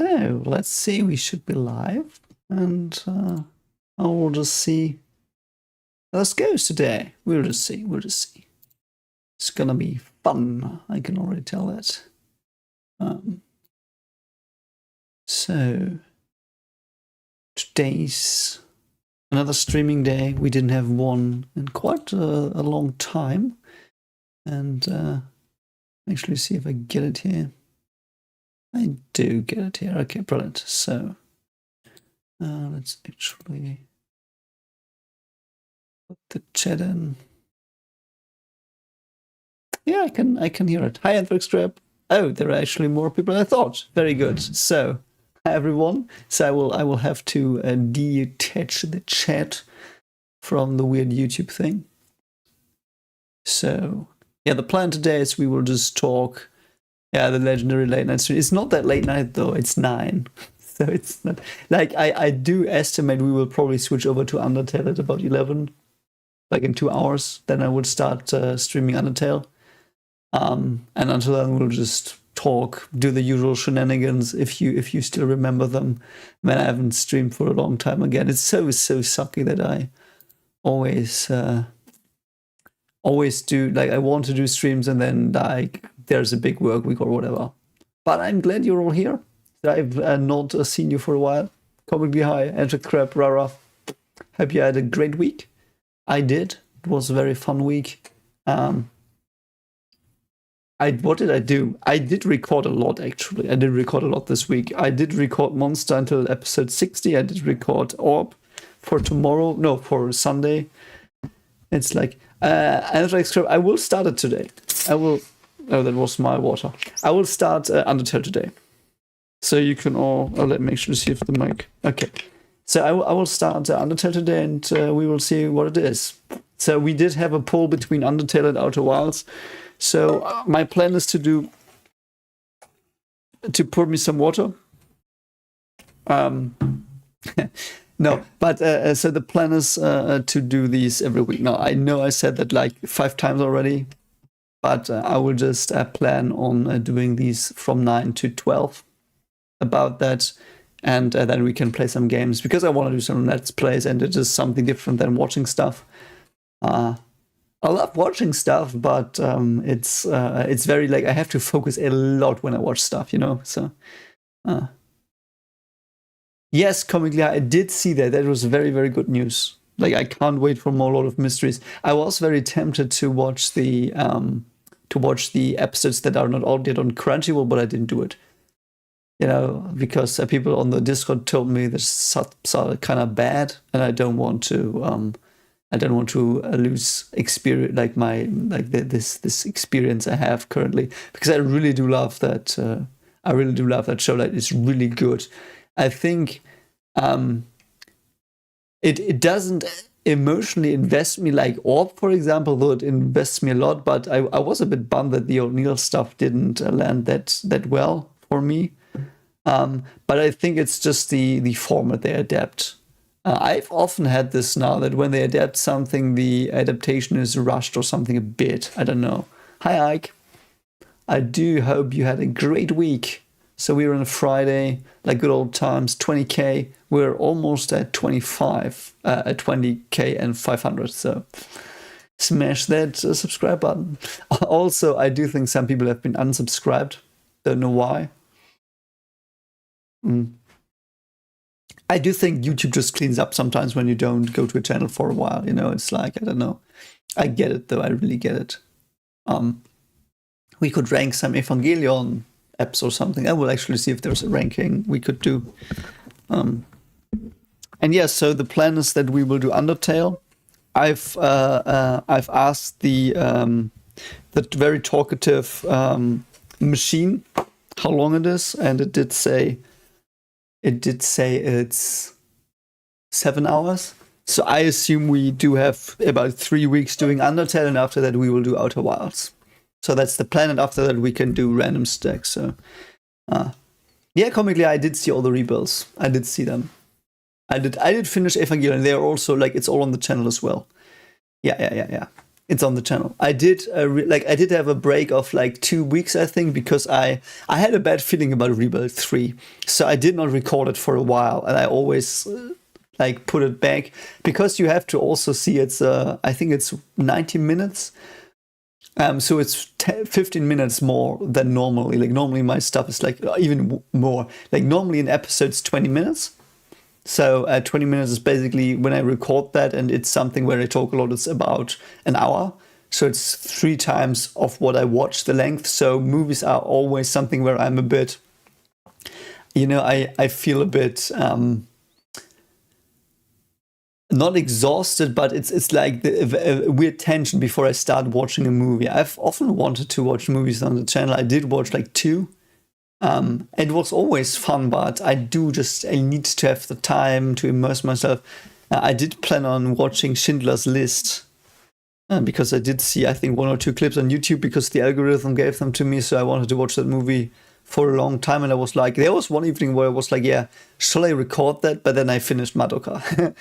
So let's see, we should be live, and I will just see how this goes today. We'll just see. It's gonna be fun, I can already tell that. So today's another streaming day. We didn't have one in quite a long time, and actually see if I get it here. I do get it here. Okay, brilliant. So let's actually put the chat in. Yeah, I can hear it. Hi, Anthrax. Oh, there are actually more people than I thought. Very good. So, hi everyone. So I will have to detach the chat from the weird YouTube thing. So yeah, the plan today is we will just talk. Yeah, the legendary late night stream. It's not that late night though. It's 9. So it's not like I do estimate we will probably switch over to Undertale at about 11, like in 2 hours. Then I would start streaming Undertale. And until then, we'll just talk, do the usual shenanigans if you still remember them. Man, I haven't streamed for a long time again. It's so sucky that I always do, like, I want to do streams and then like there's a big work week or whatever. But I'm glad you're all here. I've not seen you for a while. Comically hi, Enter Crab, Rara. Hope you had a great week. I did. It was a very fun week. What did I do? I did record a lot, actually. I did record a lot this week. I did record Monster until episode 60. I did record Orb for tomorrow. No, for Sunday. It's like, I will start it today. I will... Oh, that was my water. I will start Undertale today. So you can all... Oh, let me make sure to see if the mic... Okay. So I will start Undertale today, and we will see what it is. So we did have a poll between Undertale and Outer Wilds. So my plan is to pour me some water. No, but so the plan is to do these every week. Now, I know I said that like 5 times already, but I will just plan on doing these from 9 to 12 about that. And then we can play some games because I want to do some Let's Plays, and it is something different than watching stuff. I love watching stuff, but it's very like I have to focus a lot when I watch stuff, you know. So, yes, comically, I did see that. That was very, very good news. Like I can't wait for more Lord of Mysteries. I was very tempted to watch the episodes that are not out yet on Crunchyroll, but I didn't do it. You know, because people on the Discord told me this are kind of bad, and I don't want to. I don't want to lose experience, like this experience I have currently, because I really do love that. I really do love that show. Like it's really good. I think it doesn't emotionally invest me like Orb, for example, though it invests me a lot. But I was a bit bummed that the O'Neill stuff didn't land that well for me. But I think it's just the format they adapt. I've often had this now, that when they adapt something, the adaptation is rushed or something a bit. I don't know. Hi, Ike. I do hope you had a great week. So we were on a Friday, like good old times, 20K. We're almost at 25, at 20K and 500. So smash that subscribe button. Also, I do think some people have been unsubscribed. Don't know why. I do think YouTube just cleans up sometimes when you don't go to a channel for a while. You know, it's like, I don't know. I get it, though. I really get it. We could rank some Evangelion apps or something. I will actually see if there's a ranking we could do. And yeah, so the plan is that we will do Undertale. I've asked the very talkative machine how long it is, and it did say it's 7 hours. So I assume we do have about 3 weeks doing Undertale, and after that we will do Outer Wilds. So that's the plan, and after that we can do random stacks. So, yeah, comically I did see all the rebuilds. I did see them. I did finish Evangelion. They are also like, it's all on the channel as well. Yeah. It's on the channel. I did I did have a break of like 2 weeks, I think, because I had a bad feeling about Rebuild 3, so I did not record it for a while, and I always like put it back because you have to also see it's I think it's 90 minutes. So it's 15 minutes more than normally. Like normally my stuff is like even more. Like normally an episode's 20 minutes. So 20 minutes is basically when I record that, and it's something where I talk a lot. It's about an hour. So it's 3 times of what I watch the length. So movies are always something where I'm a bit, I feel a bit not exhausted, but it's like a weird tension before I start watching a movie. I've often wanted to watch movies on the channel. I did watch like 2. It was always fun, but I need to have the time to immerse myself. I did plan on watching Schindler's List because I did see, I think, 1 or 2 clips on YouTube because the algorithm gave them to me. So I wanted to watch that movie for a long time. And I was like, there was one evening where I was like, yeah, shall I record that? But then I finished Madoka.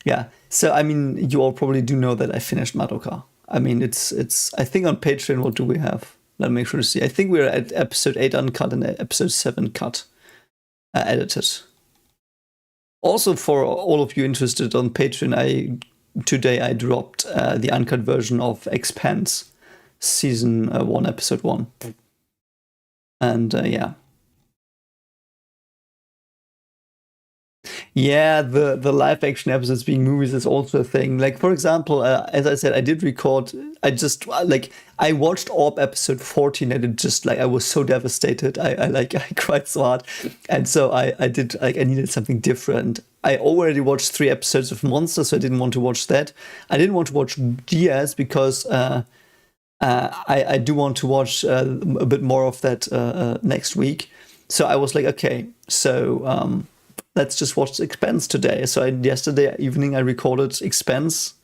Yeah. So, I mean, you all probably do know that I finished Madoka. I mean, it's. I think on Patreon, what do we have? Let me make sure to see. I think we're at episode 8 uncut and episode 7 cut, edited. Also, for all of you interested on Patreon, today I dropped the uncut version of Expanse, season 1, episode 1. And yeah. Yeah, the live action episodes being movies is also a thing. Like, for example, as I said, I did record, I watched Orb episode 14 and it just, like, I was so devastated. I cried so hard. And so I did, like, I needed something different. I already watched 3 episodes of Monster, so I didn't want to watch that. I didn't want to watch Diaz because I do want to watch a bit more of that next week. So I was like, okay, so let's just watch Expanse today. So yesterday evening I recorded Expanse,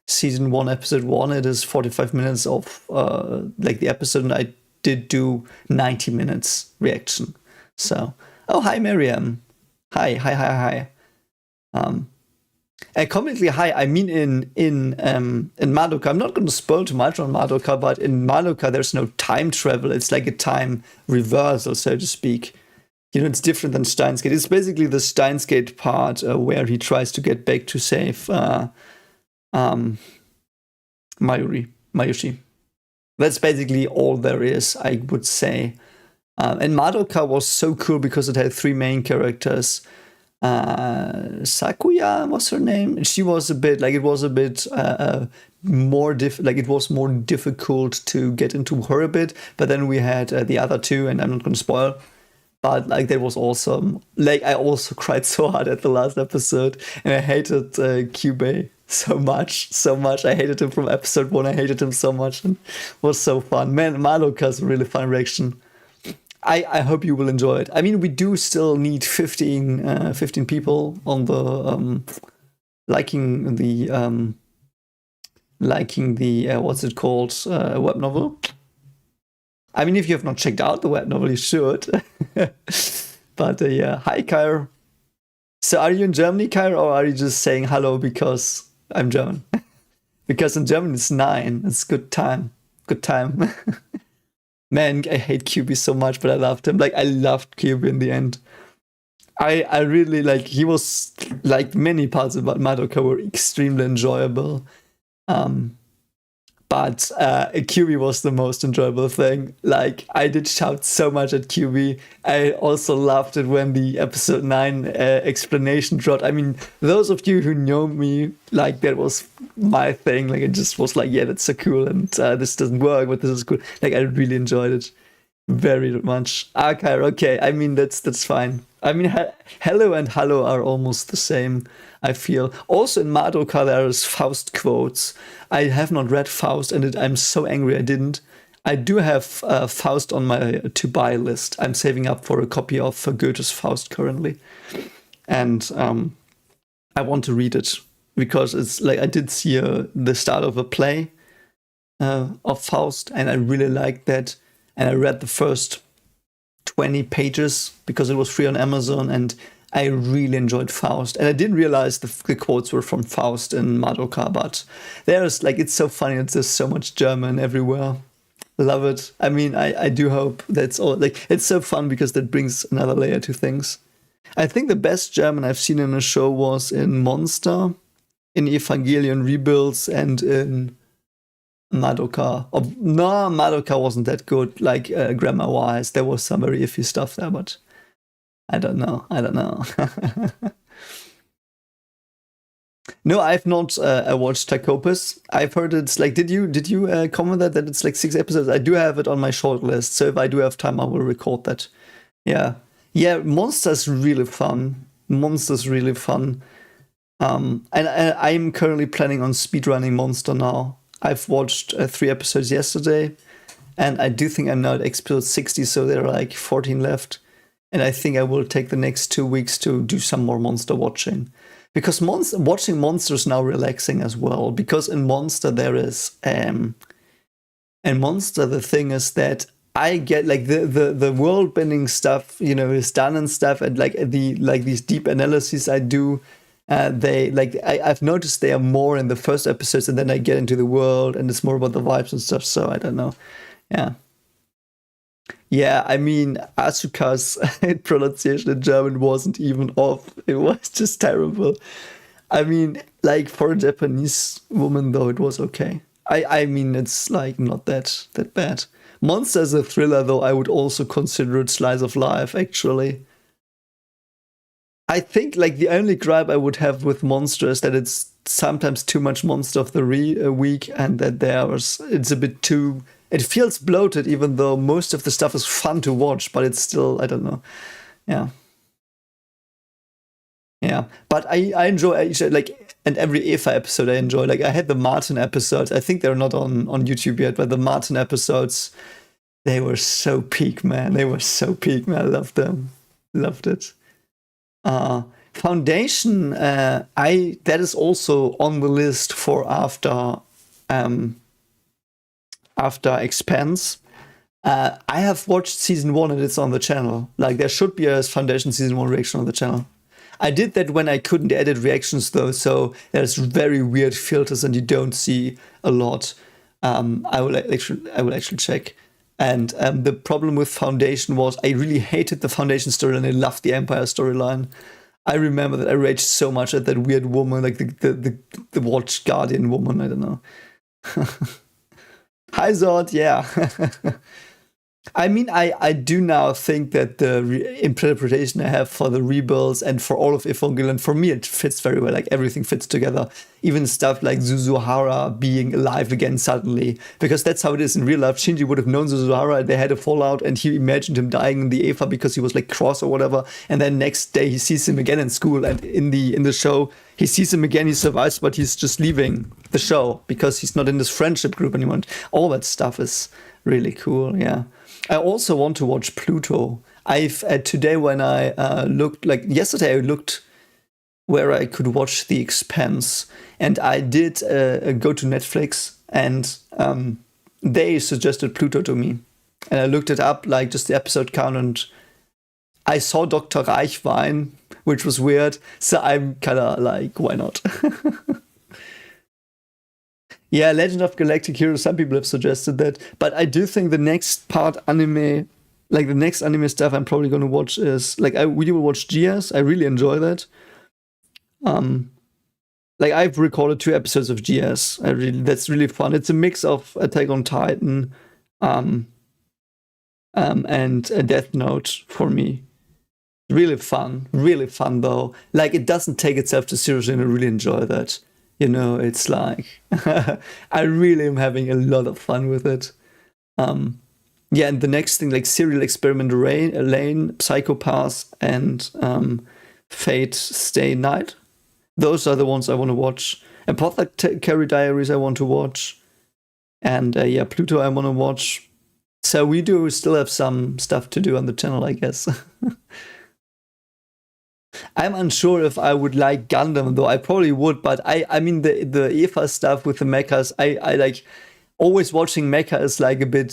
season 1, episode 1. It is 45 minutes of the episode, and I did do 90 minutes reaction. So, oh, hi Miriam. Hi. Completely hi. I mean, in Madoka, I'm not going to spoil too much on Madoka, but in Madoka there's no time travel. It's like a time reversal, so to speak. It's different than Steins Gate. It's basically the Steins Gate part where he tries to get back to save Mayushi. That's basically all there is, I would say. And Madoka was so cool because it had 3 main characters. Sakuya was her name. She was a bit it was more it was more difficult to get into her a bit. But then we had the other 2, and I'm not going to spoil. But that was awesome. I also cried so hard at the last episode, and I hated Kyubey so much. I hated him from episode 1. I hated him so much, and it was so fun. Man, Madoka's a really fun reaction. I hope you will enjoy it. I mean, we do still need 15 people on the liking the what's it called, web novel. I mean, if you have not checked out the web novel, you should. But yeah, hi, Kyr. So are you in Germany, Kyr, or are you just saying hello because I'm German? Because in German it's 9. It's good time. Man, I hate QB so much, but I loved him. I loved QB in the end. I really, he was, many parts about Madoka were extremely enjoyable. But QB was the most enjoyable thing. I did shout so much at QB. I also loved it when the episode 9 explanation dropped. I mean, those of you who know me, that was my thing. It just was yeah, that's so cool, and this doesn't work, but this is cool. I really enjoyed it very much. Okay. I mean, that's fine. I mean, hello and hello are almost the same, I feel. Also in Madoka there's Faust quotes. I have not read Faust, and I'm so angry I didn't. I do have Faust on my to-buy list. I'm saving up for a copy of Goethe's Faust currently. And I want to read it, because it's I did see the start of a play of Faust, and I really liked that. And I read the first 20 pages because it was free on Amazon, and I really enjoyed Faust, and I didn't realize the quotes were from Faust in Madoka, but there's like, it's so funny. It's just so much German everywhere. Love it. I mean, I do hope that's all. Like, it's so fun because that brings another layer to things. I think the best German I've seen in a show was in Monster, in Evangelion Rebuilds, and in Madoka. No, Madoka wasn't that good, like grammar-wise. There was some very iffy stuff there, but I don't know. No, I've not watched Tacopus. I've heard it's like, did you comment that it's like 6 episodes? I do have it on my short list, so if I do have time, I will record that. Yeah. Monster's really fun. And I'm currently planning on speedrunning Monster now. I've watched 3 episodes yesterday, and I do think I'm now at episode 60, so there are like 14 left. And I think I will take the next 2 weeks to do some more Monster watching. Because watching Monster is now relaxing as well. Because in Monster there is... in Monster, the thing is that I get like the world bending stuff, is done and stuff, and like these deep analyses I do, I've noticed they are more in the first episodes, and then I get into the world, and it's more about the vibes and stuff. So I don't know, yeah. I mean, Asuka's pronunciation in German wasn't even off; it was just terrible. I mean, like for a Japanese woman, though, it was okay. I mean, it's like not that bad. Monster is a thriller, though. I would also consider it slice of life, actually. I think like the only gripe I would have with Monster is that it's sometimes too much Monster of the week, and that it's a bit too. It feels bloated, even though most of the stuff is fun to watch, but it's still, I don't know. Yeah. But I enjoy like, and every Eva episode I enjoy. Like I had the Martin episodes. I think they're not on YouTube yet, but the Martin episodes, they were so peak, man. I loved them. Loved it. Foundation, that is also on the list for after Expanse. I have watched season 1 and it's on the channel. Like there should be a Foundation season 1 reaction on the channel. I did that when I couldn't edit reactions though, so there's very weird filters and you don't see a lot. I will actually check. And the problem with Foundation was I really hated the Foundation storyline. I loved the Empire storyline. I remember that I raged so much at that weird woman, like the Watch Guardian woman. I don't know. Hi Zod, yeah. I mean, I do now think that the interpretation I have for the rebuilds and for all of Evangelion, for me, it fits very well. Like everything fits together. Even stuff like Suzuhara being alive again suddenly, because that's how it is in real life. Shinji would have known Suzuhara, they had a fallout, and he imagined him dying in the Eva because he was like cross or whatever. And then next day he sees him again in school, and in the show he sees him again. He survives, but he's just leaving the show because he's not in this friendship group anymore. All that stuff is really cool. Yeah. I also want to watch Pluto. Today when I looked, like yesterday I looked where I could watch The Expanse, and I did go to Netflix, and they suggested Pluto to me. And I looked it up, like just the episode count, and I saw Dr. Reichwein, which was weird, so I'm kind of like, why not? Yeah, Legend of Galactic Heroes, some people have suggested that. But I do think the next part anime, like the next anime stuff I'm probably going to watch is, like, we will watch GS. I really enjoy that. Like, I've recorded 2 episodes of GS. That's really fun. It's a mix of Attack on Titan and a Death Note for me. Really fun though. Like, it doesn't take itself too seriously, and I really enjoy that. It's like, I really am having a lot of fun with it. And the next thing, like Serial Experiment Lane, Psychopath, and Fate Stay Night. Those are the ones I want to watch. Apothecary Diaries I want to watch. And Pluto I want to watch. So we do still have some stuff to do on the channel, I guess. I'm unsure if I would like Gundam, though. I probably would, but I mean the Eva stuff with the mechas, I like always watching mecha is like a bit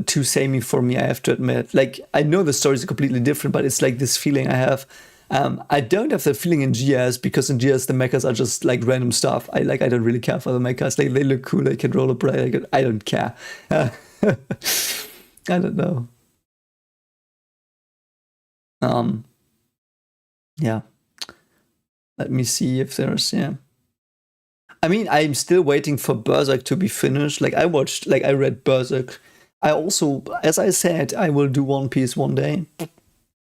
too samey for me, I have to admit. Like, I know the stories are completely different, but it's like this feeling I have I don't have that feeling in GS because in GS the mechas are just like random stuff. I don't really care for the mechas. They look cool. They can rollerblade. I don't care. I don't know. Yeah. Let me see if there's I mean, I'm still waiting for Berserk to be finished. Like I read Berserk. I also, as I said, I will do One Piece one day.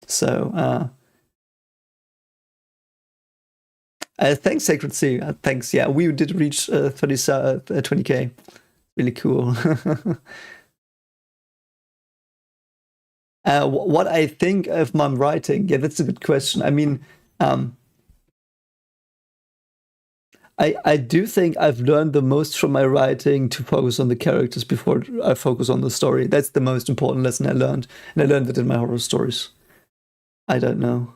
So, thanks, Sacred Sea. Thanks. Yeah, we did reach 20K. Really cool. What I think of my writing? Yeah, that's a good question. I mean, I do think I've learned the most from my writing to focus on the characters before I focus on the story. That's the most important lesson I learned. And I learned it in my horror stories. I don't know.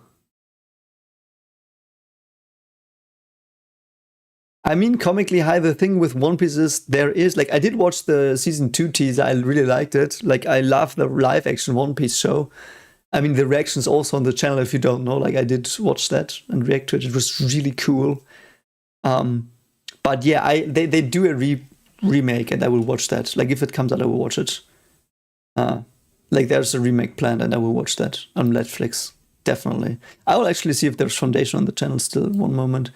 I mean, comically high, the thing with One Piece is there is, like, I did watch the season 2 teaser. I really liked it. Like, I love the live action One Piece show. I mean, the reactions also on the channel, if you don't know. Like, I did watch that and react to it. It was really cool. But yeah, they do a remake, and I will watch that. Like if it comes out, I will watch it. Like there's a remake planned, and I will watch that on Netflix. Definitely. I will actually see if there's Foundation on the channel still. One moment.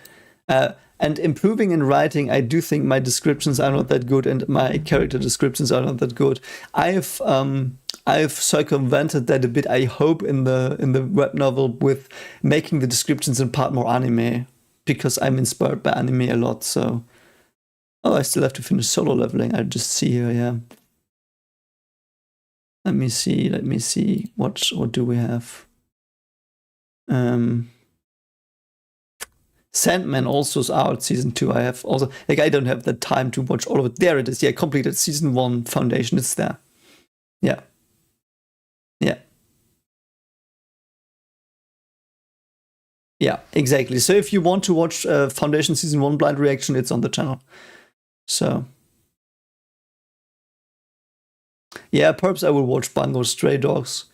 And improving in writing, I do think my descriptions are not that good, and my character descriptions are not that good. I've circumvented that a bit. I hope in the web novel with making the descriptions in part more anime, because I'm inspired by anime a lot. So, I still have to finish Solo Leveling. I just see here, yeah. Let me see. What do we have? Sandman also is out, season 2. I have also, like, I don't have the time to watch all of it. There it is. Yeah, completed season 1 Foundation. It's there. Yeah. Yeah. Yeah, exactly. So if you want to watch Foundation season 1 blind reaction, it's on the channel. So yeah, perhaps I will watch Bungo Stray Dogs.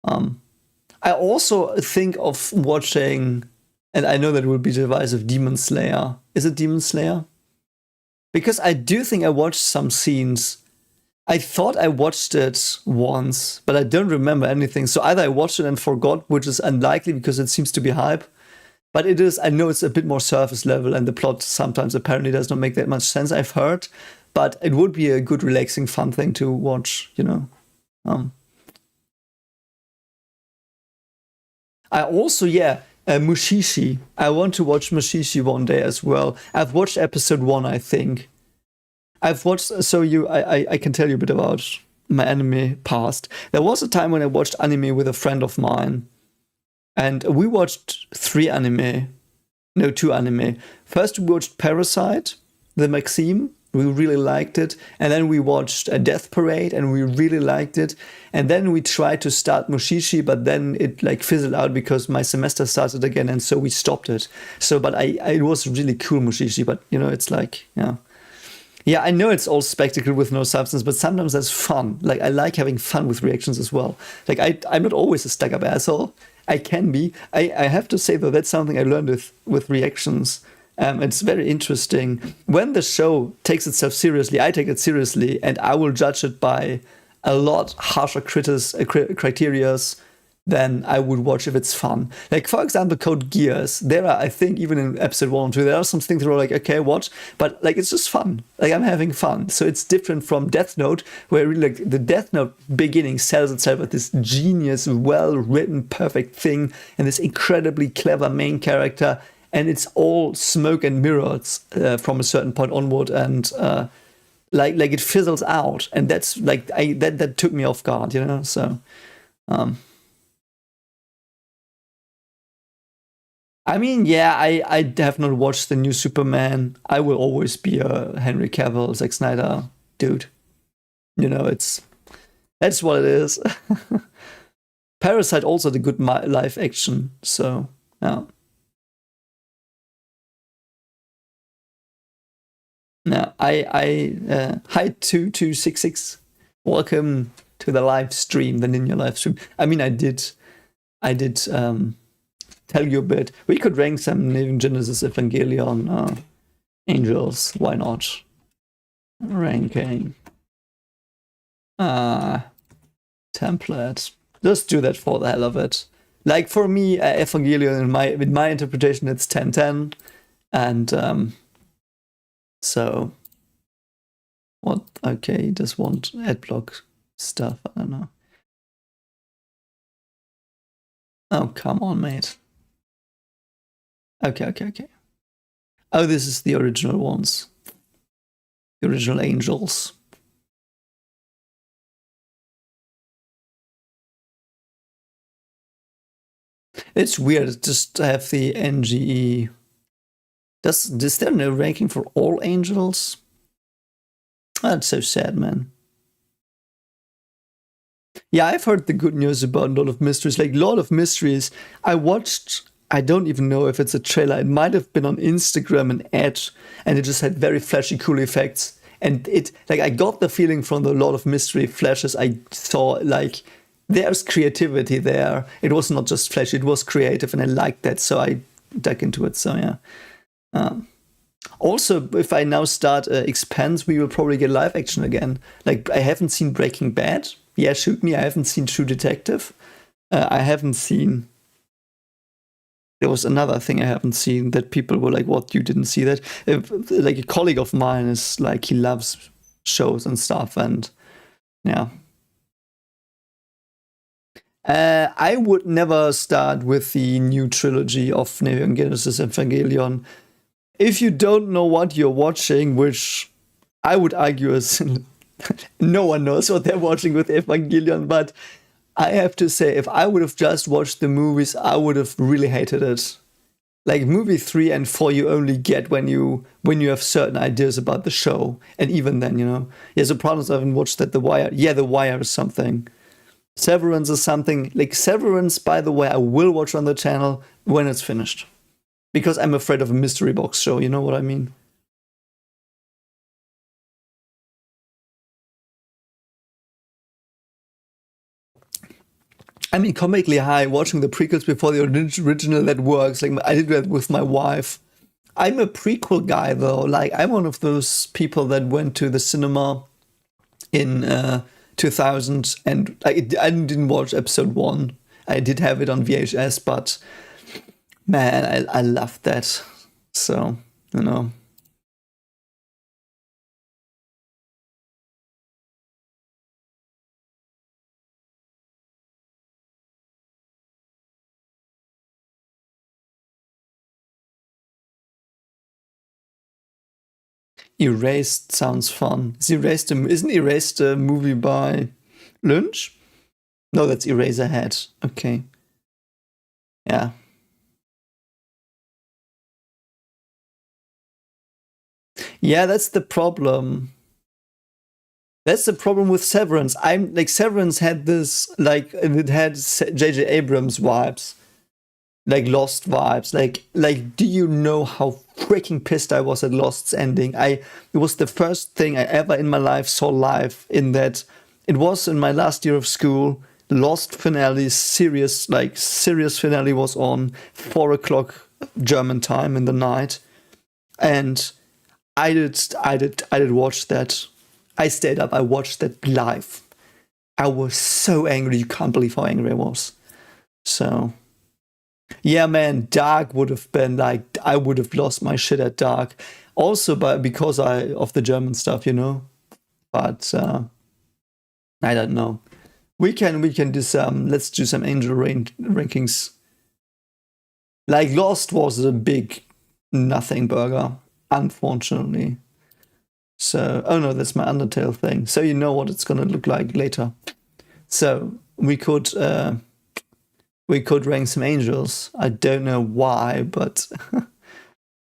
I also think of watching, and I know that will be divisive, Demon Slayer. Is it Demon Slayer? Because I do think I watched some scenes. I thought I watched it once, but I don't remember anything. So either I watched it and forgot, which is unlikely because it seems to be hype. But it is, I know it's a bit more surface level, and the plot sometimes apparently does not make that much sense, I've heard. But it would be a good, relaxing, fun thing to watch, you know. I also, Mushishi. I want to watch Mushishi one day as well. I've watched episode 1, I think. I've watched, I can tell you a bit about my anime past. There was a time when I watched anime with a friend of mine, and we watched 2 anime. First we watched Parasite, the Maxim. We really liked it. And then we watched a Death Parade, and we really liked it. And then we tried to start Mushishi, but then it like fizzled out because my semester started again, and so we stopped it. So, but it was really cool, Mushishi, but you know, it's like, yeah. Yeah, I know it's all spectacle with no substance, but sometimes that's fun. Like, I like having fun with reactions as well. Like, I'm not always a stuck-up asshole. I can be. I have to say, though, that's something I learned with reactions. It's very interesting. When the show takes itself seriously, I take it seriously, and I will judge it by a lot harsher criterias than I would watch if it's fun. Like, for example, Code Geass. There are, I think, even in episode 1 and 2, there are some things that are like, okay, watch, but like, it's just fun. Like, I'm having fun. So it's different from Death Note, where really, like, the Death Note beginning sells itself as this genius, well-written, perfect thing, and this incredibly clever main character, and it's all smoke and mirrors from a certain point onward, and like it fizzles out, and that's like that took me off guard, you know. So. I mean, yeah, I have not watched the new Superman. I will always be a Henry Cavill, Zack Snyder dude. You know, that's what it is. Parasite also the good live action. So yeah. Yeah, hi 2266. Welcome to the live stream, the Ninja live stream. I mean, I did tell you a bit. We could rank some Neon Genesis Evangelion angels. Why not? Ranking. Template. Just do that for the hell of it. Like for me, Evangelion, in my interpretation, it's 10/10. And so what? Okay, just want adblock stuff. I don't know. Oh, come on, mate. Okay. Oh, this is the original ones. The original angels. It's weird just to have the NGE. Is there no ranking for all angels? That's so sad, man. Yeah, I've heard the good news about Lord of Mysteries. Like, Lord of Mysteries, I watched, I don't even know if it's a trailer. It might have been on Instagram and Edge, and it just had very flashy, cool effects. And it, like, I got the feeling from the Lord of Mystery flashes I saw, like, there's creativity there. It was not just flashy, it was creative, and I liked that, so I dug into it. So, yeah. Also, if I now start Expanse, we will probably get live action again. Like, I haven't seen Breaking Bad. Yeah, shoot me. I haven't seen True Detective. I haven't seen... There was another thing I haven't seen that people were like, what, you didn't see that? Like, a colleague of mine is like, he loves shows and stuff, and yeah. I would never start with the new trilogy of Neon Genesis Evangelion. If you don't know what you're watching, which I would argue is no one knows what they're watching with Evangelion, but I have to say, if I would have just watched the movies, I would have really hated it. Like, movie 3 and 4 you only get when you have certain ideas about the show, and even then, you know. Yeah, Sopranos, I haven't watched that. The Wire, yeah, The Wire is something. Severance is something. Like, Severance, by the way, I will watch on the channel when it's finished. Because I'm afraid of a mystery box show, you know what I mean? I mean, comically high, watching the prequels before the original, that works. Like, I did that with my wife. I'm a prequel guy, though. Like, I'm one of those people that went to the cinema in 2000, and I didn't watch episode 1. I did have it on VHS, but man, I loved that. So, you know. Erased sounds fun. Isn't Erased a movie by Lynch? No, that's Eraserhead. Okay. Yeah. Yeah, that's the problem. That's the problem with Severance. I'm like, Severance had this, like, it had J.J. Abrams vibes, like Lost vibes. Like, do you know how freaking pissed I was at Lost's ending? It was the first thing I ever in my life saw live. In that, it was in my last year of school. Lost finale, serious finale was on 4 o'clock German time in the night, and I did watch that. I stayed up. I watched that live. I was so angry. You can't believe how angry I was. So, yeah, man, Dark would have been like, I would have lost my shit at Dark. Also, because of the German stuff, you know. But I don't know. We can do some. Let's do some angel rankings. Like, Lost was a big nothing burger, unfortunately. So, oh no, that's my Undertale thing. So you know what it's gonna look like later. So we could rank some angels. I don't know why, but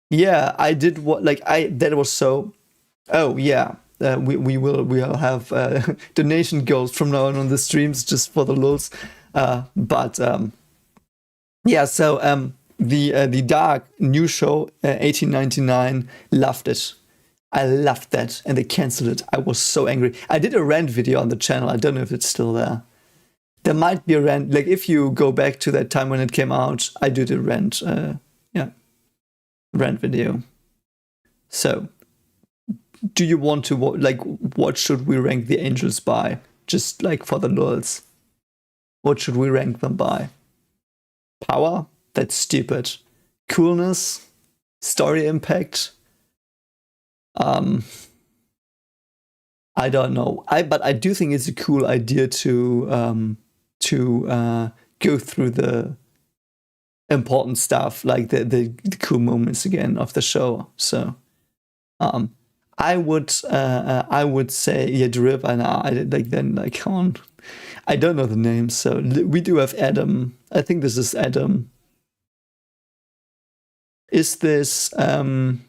yeah, I did what that was so. Oh yeah, we'll have donation goals from now on the streams just for the lulz. But yeah, so the Dark new show 1899, loved it. I loved that, and they cancelled it. I was so angry. I did a rant video on the channel. I don't know if it's still there. There might be a rant. Like if you go back to that time when it came out, I did a rant. Rant video. So, do you want to like what should we rank the angels by? Just like for the lulz. What should we rank them by? Power? That's stupid. Coolness? Story impact? I don't know. But I do think it's a cool idea to go through the important stuff, like the cool moments again of the show. So, I would say Drip, and I like then like come on. I don't know the name, so we do have Adam. I think this is Adam. Is this Adam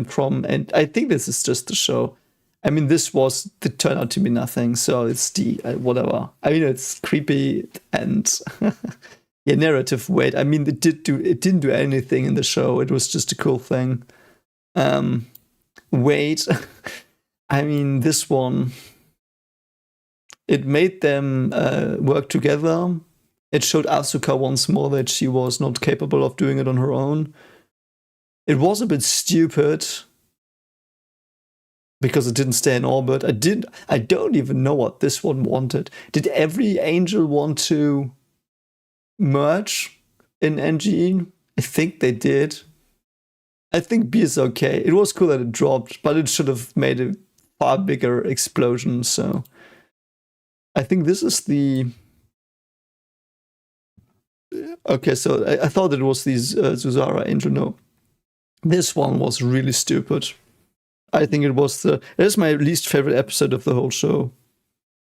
from? And I think this is just the show. I mean, this turned out to be nothing, so it's the whatever. I mean, it's creepy and yeah, narrative weight. I mean, it didn't do anything in the show. It was just a cool thing. Weight. I mean, this one. It made them work together. It showed Asuka once more that she was not capable of doing it on her own. It was a bit stupid because it didn't stay in orbit. I don't even know what this one wanted. Did every angel want to merge in NGE? I think they did. I think B is okay. It was cool that it dropped, but it should have made a far bigger explosion. So I think this is the... Okay, so I thought it was these Zuzara angel. No. This one was really stupid. I think it is my least favorite episode of the whole show.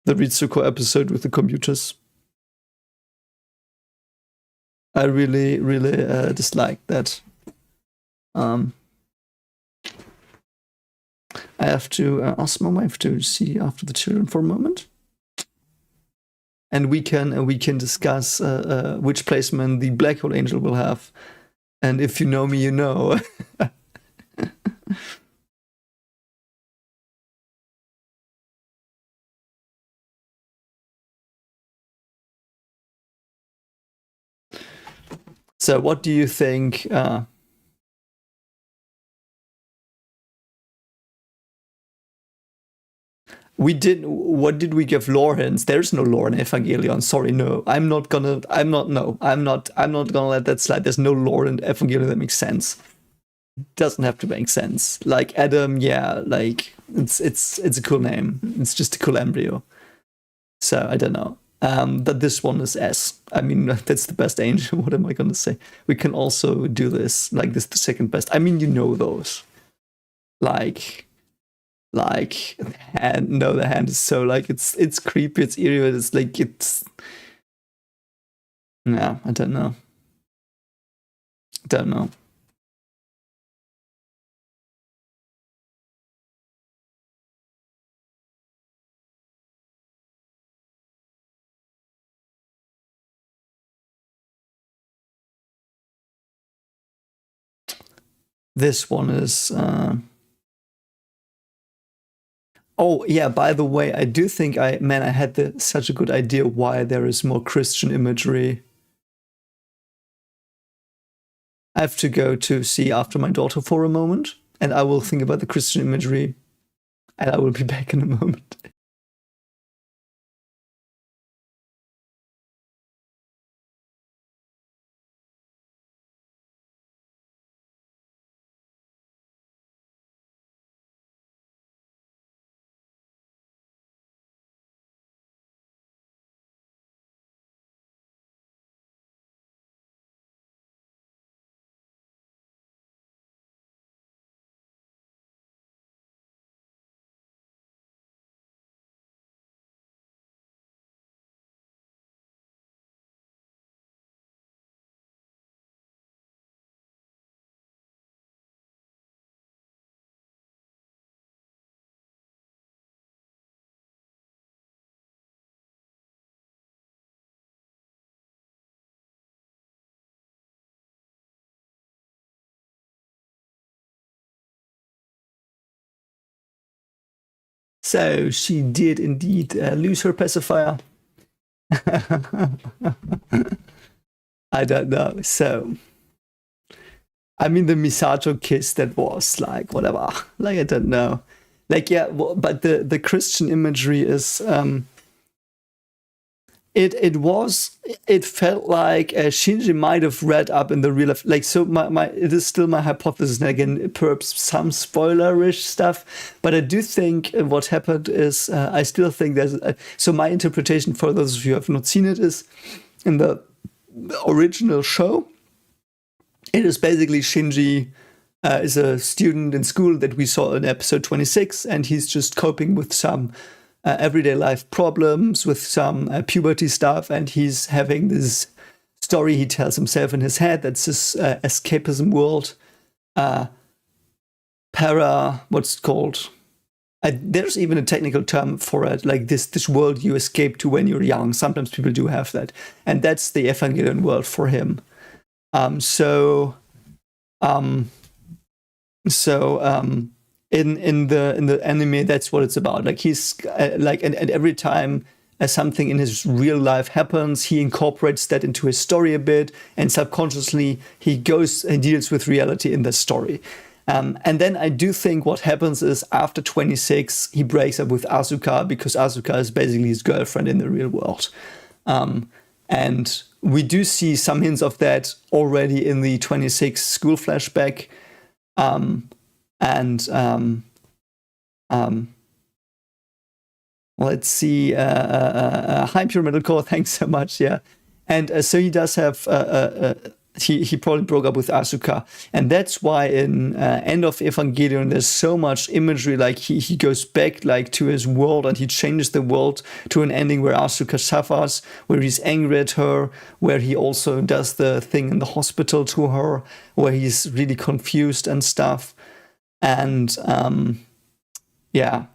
The Ritsuko episode with the computers. I really, really disliked that. I have to ask my wife to see after the children for a moment. And we can discuss which placement the Black Hole Angel will have. And if you know me, you know. So what do you think? What did we give lore hints? There's no lore in Evangelion. Sorry, no. I'm not gonna let that slide. There's no lore in Evangelion that makes sense. It doesn't have to make sense. Like Adam, yeah, like it's a cool name. It's just a cool embryo. So I don't know. But this one is S. I mean, that's the best angel. What am I gonna say? We can also do this. Like this, the second best. I mean, you know those. Like the hand. No, the hand is so like it's creepy. It's eerie. It's like it's. Yeah, I don't know. Don't know. This one is. Oh yeah, by the way, I do think I had such a good idea why there is more Christian imagery. I have to go to see after my daughter for a moment, and I will think about the Christian imagery, and I will be back in a moment. So she did indeed lose her pacifier. I don't know. So, I mean, the Misato kiss, that was like, whatever. Like, I don't know. Like, yeah, but the Christian imagery is, it felt like Shinji might have read up in the real life. Like, so it is still my hypothesis. And again, perhaps some spoilerish stuff, but I do think what happened is, I still think there's, so my interpretation for those of you who have not seen it is, in the original show, it is basically Shinji is a student in school that we saw in episode 26, and he's just coping with some everyday life problems, with some puberty stuff, and he's having this story he tells himself in his head that's this escapism world, what's it called? There's even a technical term for it, like this world you escape to when you're young. Sometimes people do have that, and that's the Evangelion world for him. In the anime, that's what it's about. Like, he's like, and every time something in his real life happens, he incorporates that into his story a bit, and subconsciously he goes and deals with reality in the story. And then I do think what happens is, after 26, he breaks up with Asuka, because Asuka is basically his girlfriend in the real world. And we do see some hints of that already in the 26 school flashback. Let's see. Hi, Pyramidal Core. Thanks so much. Yeah. And so he does have, he probably broke up with Asuka. And that's why in End of Evangelion, there's so much imagery. Like, he goes back like to his world, and he changes the world to an ending where Asuka suffers, where he's angry at her, where he also does the thing in the hospital to her, where he's really confused and stuff. And yeah,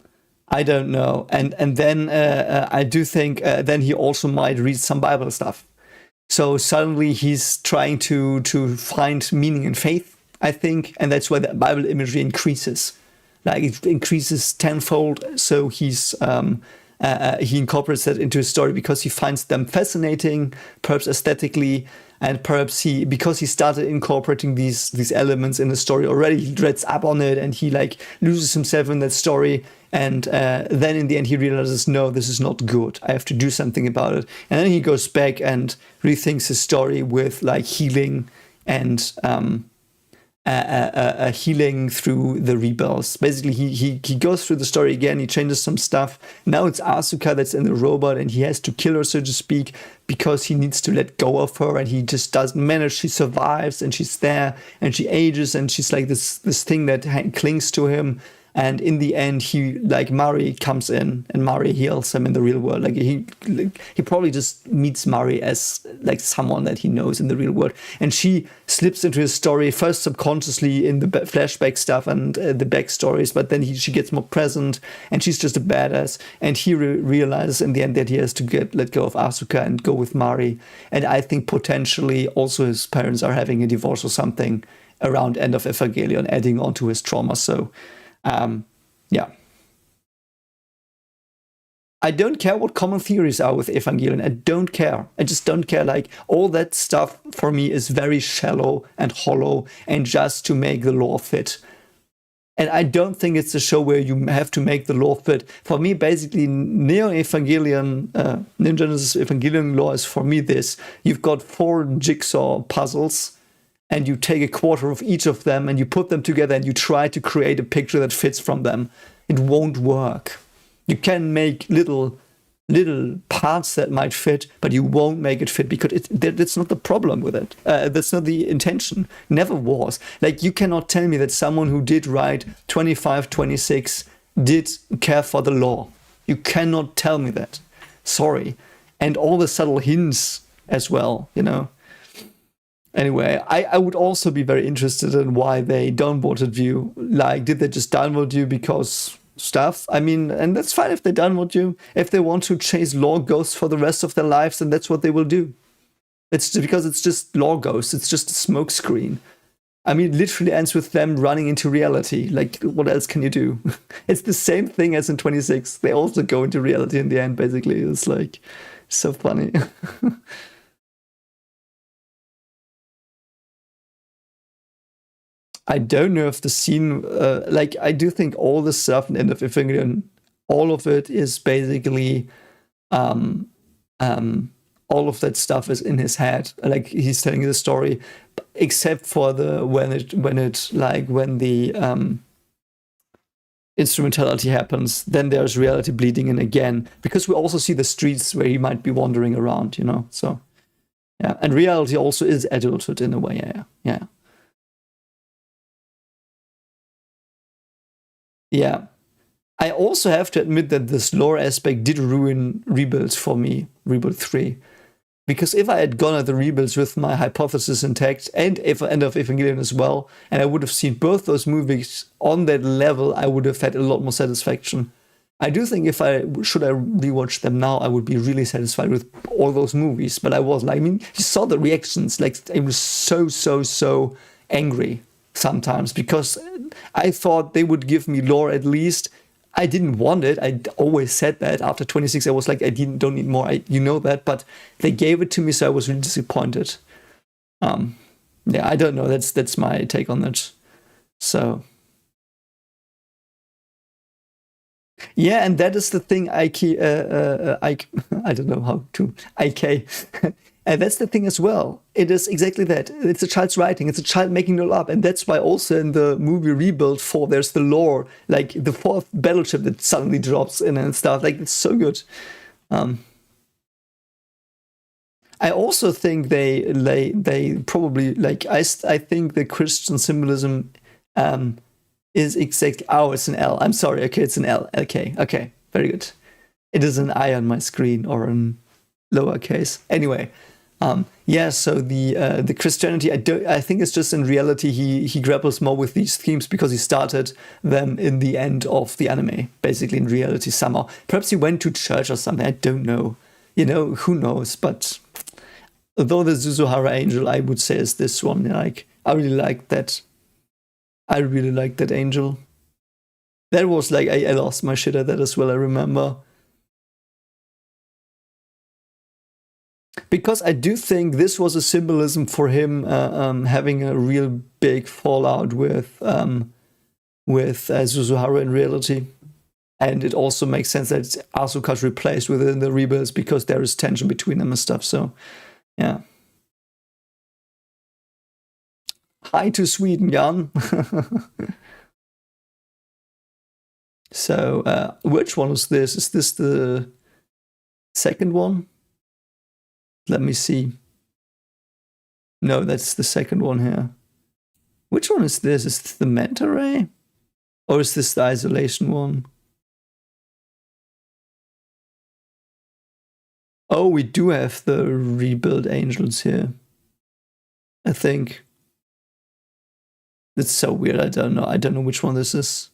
I don't know. And then I do think then he also might read some Bible stuff. So suddenly he's trying to find meaning in faith, I think, and that's why the Bible imagery increases. Like, it increases tenfold. So he's he incorporates that into his story because he finds them fascinating, perhaps aesthetically, and perhaps because he started incorporating these elements in the story already, he dreads up on it, and he like loses himself in that story. And then in the end, he realizes, no, this is not good. I have to do something about it. And then he goes back and rethinks his story with like healing and healing through the rebels. Basically, he goes through the story again. He changes some stuff. Now it's Asuka that's in the robot, and he has to kill her, so to speak, because he needs to let go of her, and he just doesn't manage. She survives, and she's there, and she ages, and she's like this thing that clings to him. And in the end, Mari comes in, and Mari heals him in the real world. Like, he probably just meets Mari as like someone that he knows in the real world. And she slips into his story, first subconsciously in the flashback stuff and the backstories, but then she gets more present, and she's just a badass. And he realizes in the end that he has to let go of Asuka and go with Mari. And I think potentially also his parents are having a divorce or something around End of Evangelion, adding on to his trauma. So yeah. I don't care what common theories are with Evangelion. I don't care. I just don't care. Like, all that stuff for me is very shallow and hollow and just to make the lore fit. And I don't think it's a show where you have to make the lore fit. For me, basically, Neon Genesis Evangelion lore is for me this. You've got 4 jigsaw puzzles, and you take a quarter of each of them and you put them together and you try to create a picture that fits from them. It won't work. You can make little parts that might fit, but you won't make it fit because that's not the problem with it. That's not the intention. Never was. Like, you cannot tell me that someone who did write 25, 26 did care for the lore. You cannot tell me that. Sorry. And all the subtle hints as well, you know. Anyway, I would also be very interested in why they downvoted you. Like, did they just downvote you because stuff? I mean, and that's fine if they downvote you. If they want to chase lore ghosts for the rest of their lives, then that's what they will do. It's because it's just lore ghosts. It's just a smokescreen. I mean, it literally ends with them running into reality. Like, what else can you do? It's the same thing as in 26. They also go into reality in the end, basically. It's like so funny. I don't know if the scene, like, I do think all the stuff in the End of Evangelion, all of it is basically, um, all of that stuff is in his head. Like, he's telling the story, except for the when the instrumentality happens, then there's reality bleeding in again, because we also see the streets where he might be wandering around, you know. So yeah, and reality also is adulthood in a way. Yeah. Yeah. I also have to admit that this lore aspect did ruin Rebuild for me, Rebuild 3. Because if I had gone at the Rebuilds with my hypothesis intact, and if End of Evangelion as well, and I would have seen both those movies on that level, I would have had a lot more satisfaction. I do think if I rewatch them now, I would be really satisfied with all those movies. But I wasn't. I mean, you saw the reactions. Like, I was so angry sometimes because I thought they would give me lore at least. I didn't want it. I always said that. After 26, I was like, don't need more. You know that. But they gave it to me, so I was really disappointed. Yeah, I don't know. That's my take on it. So. Yeah, and that is the thing. I don't know how to IK. And that's the thing as well. It is exactly that. It's a child's writing. It's a child making it all up. And that's why also in the movie Rebuild 4, there's the lore, like the fourth battleship that suddenly drops in and stuff. Like, it's so good. I also think they probably, like, I think the Christian symbolism is exactly, oh, it's an L. I'm sorry. Okay, it's an L. Okay, very good. It is an I on my screen, or in lowercase. Anyway, yeah. So the Christianity, I think it's just in reality he grapples more with these themes because he started them in the end of the anime, basically in reality somehow. Perhaps he went to church or something. I don't know. You know, who knows? But although the Suzuhara Angel, I would say, is this one. Like, I really like that. I really like that angel. That was like, I lost my shit at that as well, I remember. Because I do think this was a symbolism for him having a real big fallout with Suzuharu in reality. And it also makes sense that Asuka's replaced within the Rebuilds because there is tension between them and stuff. So, yeah. Hi to Sweden, Jan. So, which one is this? Is this the second one? Let me see. No, that's the second one here. Which one is this? Is this the Manta Ray? Or is this the Isolation one? Oh, we do have the Rebuild Angels here. I think. That's so weird. I don't know. I don't know which one this is.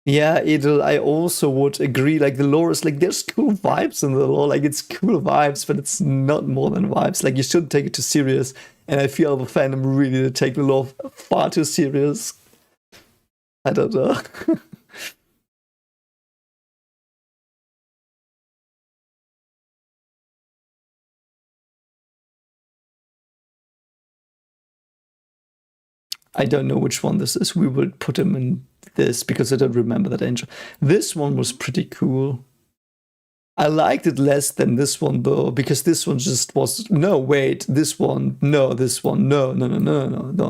Yeah, Edel, I also would agree. Like, the lore is like, there's cool vibes in the lore. Like, it's cool vibes, but it's not more than vibes. Like, you shouldn't take it too serious. And I feel the fandom really to take the lore far too serious. I don't know. I don't know which one this is. We will put him in this because I don't remember that angel. This one was pretty cool. I liked it less than this one though, because this one just was, no, wait, this one, no, this one, no.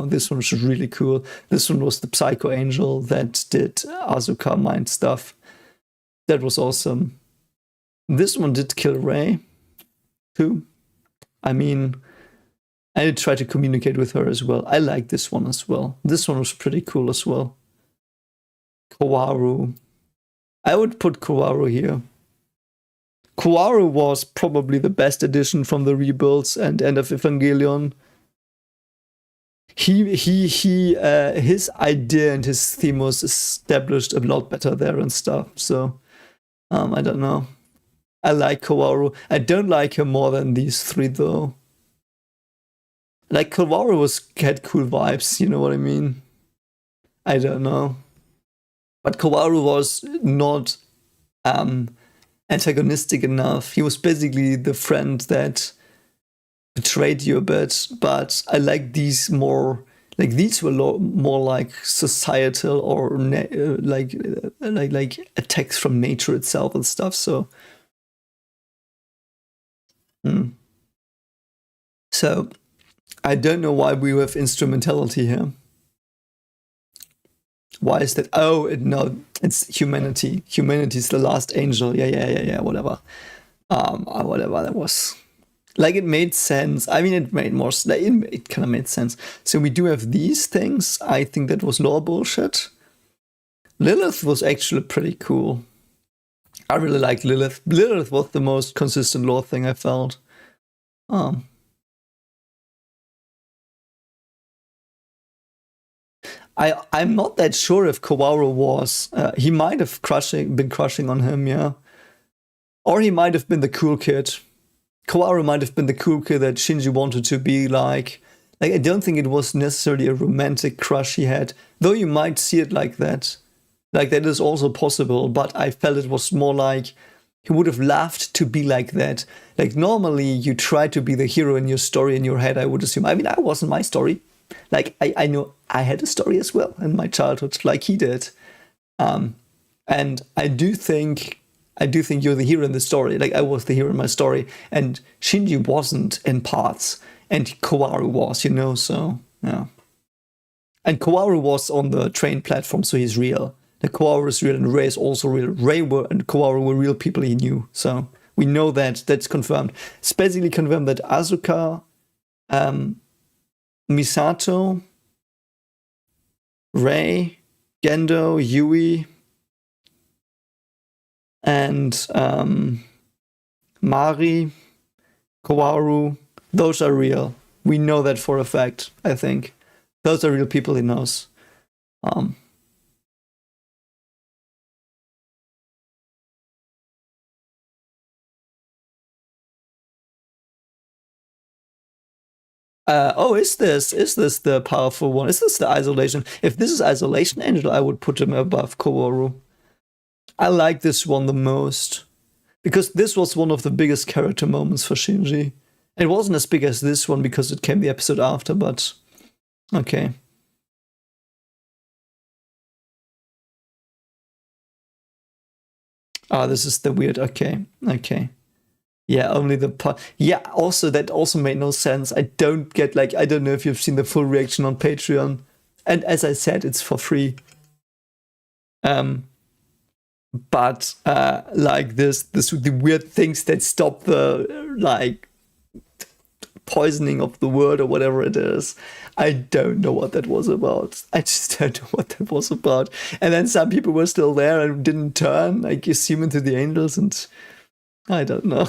This one was really cool. This one was the Psycho Angel that did Asuka mind stuff. That was awesome. This one did kill Rei too. I mean, I did try to communicate with her as well. I like this one as well. This one was pretty cool as well. Kawaru. I would put Kawaru here. Kawaru was probably the best addition from the Rebuilds and End of Evangelion. His idea and his theme was established a lot better there and stuff. So, I don't know. I like Kawaru. I don't like her more than these three though. Like Kawaru had cool vibes, you know what I mean? I don't know. But Kawaru was not antagonistic enough. He was basically the friend that betrayed you a bit, but I like these more. Like these were more like societal or like attacks from nature itself and stuff. So, so I don't know why we have instrumentality here. Why is that? Oh, no, it's humanity. Humanity is the last angel. Yeah. Whatever. Whatever that was. Like it made sense. I mean, it made more. It kind of made sense. So we do have these things. I think that was lore bullshit. Lilith was actually pretty cool. I really liked Lilith. Lilith was the most consistent lore thing I felt. I'm not that sure if Kawaru was. He might have been crushing on him, yeah. Or he might have been the cool kid. Kawaru might have been the cool kid that Shinji wanted to be like. Like, I don't think it was necessarily a romantic crush he had, though you might see it like that. Like, that is also possible, but I felt it was more like he would have loved to be like that. Like, normally you try to be the hero in your story in your head, I would assume. I mean, that wasn't my story. Like, I know I had a story as well in my childhood, like he did. And I do think you're the hero in the story. Like, I was the hero in my story, and Shinji wasn't in parts, and Kawaru was, you know, so, yeah. And Kawaru was on the train platform, so he's real. The Kawaru is real, and Rei is also real. Rei and Kawaru were real people he knew, so we know that. That's confirmed. It's basically confirmed that Asuka, Misato, Rei, Gendo, Yui, and Mari, Kawaru, those are real. We know that for a fact, I think. Those are real people he knows. Is this the powerful one? Is this the isolation? If this is isolation angel, I would put him above Kaworu. I like this one the most because this was one of the biggest character moments for Shinji. It wasn't as big as this one because it came the episode after, but okay. This is the weird. Okay. Yeah, only the part. Yeah, also that also made no sense. I don't get I don't know if you've seen the full reaction on Patreon, and as I said, it's for free. But like the weird things that stop the poisoning of the world or whatever it is. I don't know what that was about. I just don't know what that was about. And then some people were still there and didn't turn, like assuming to the angels, and I don't know.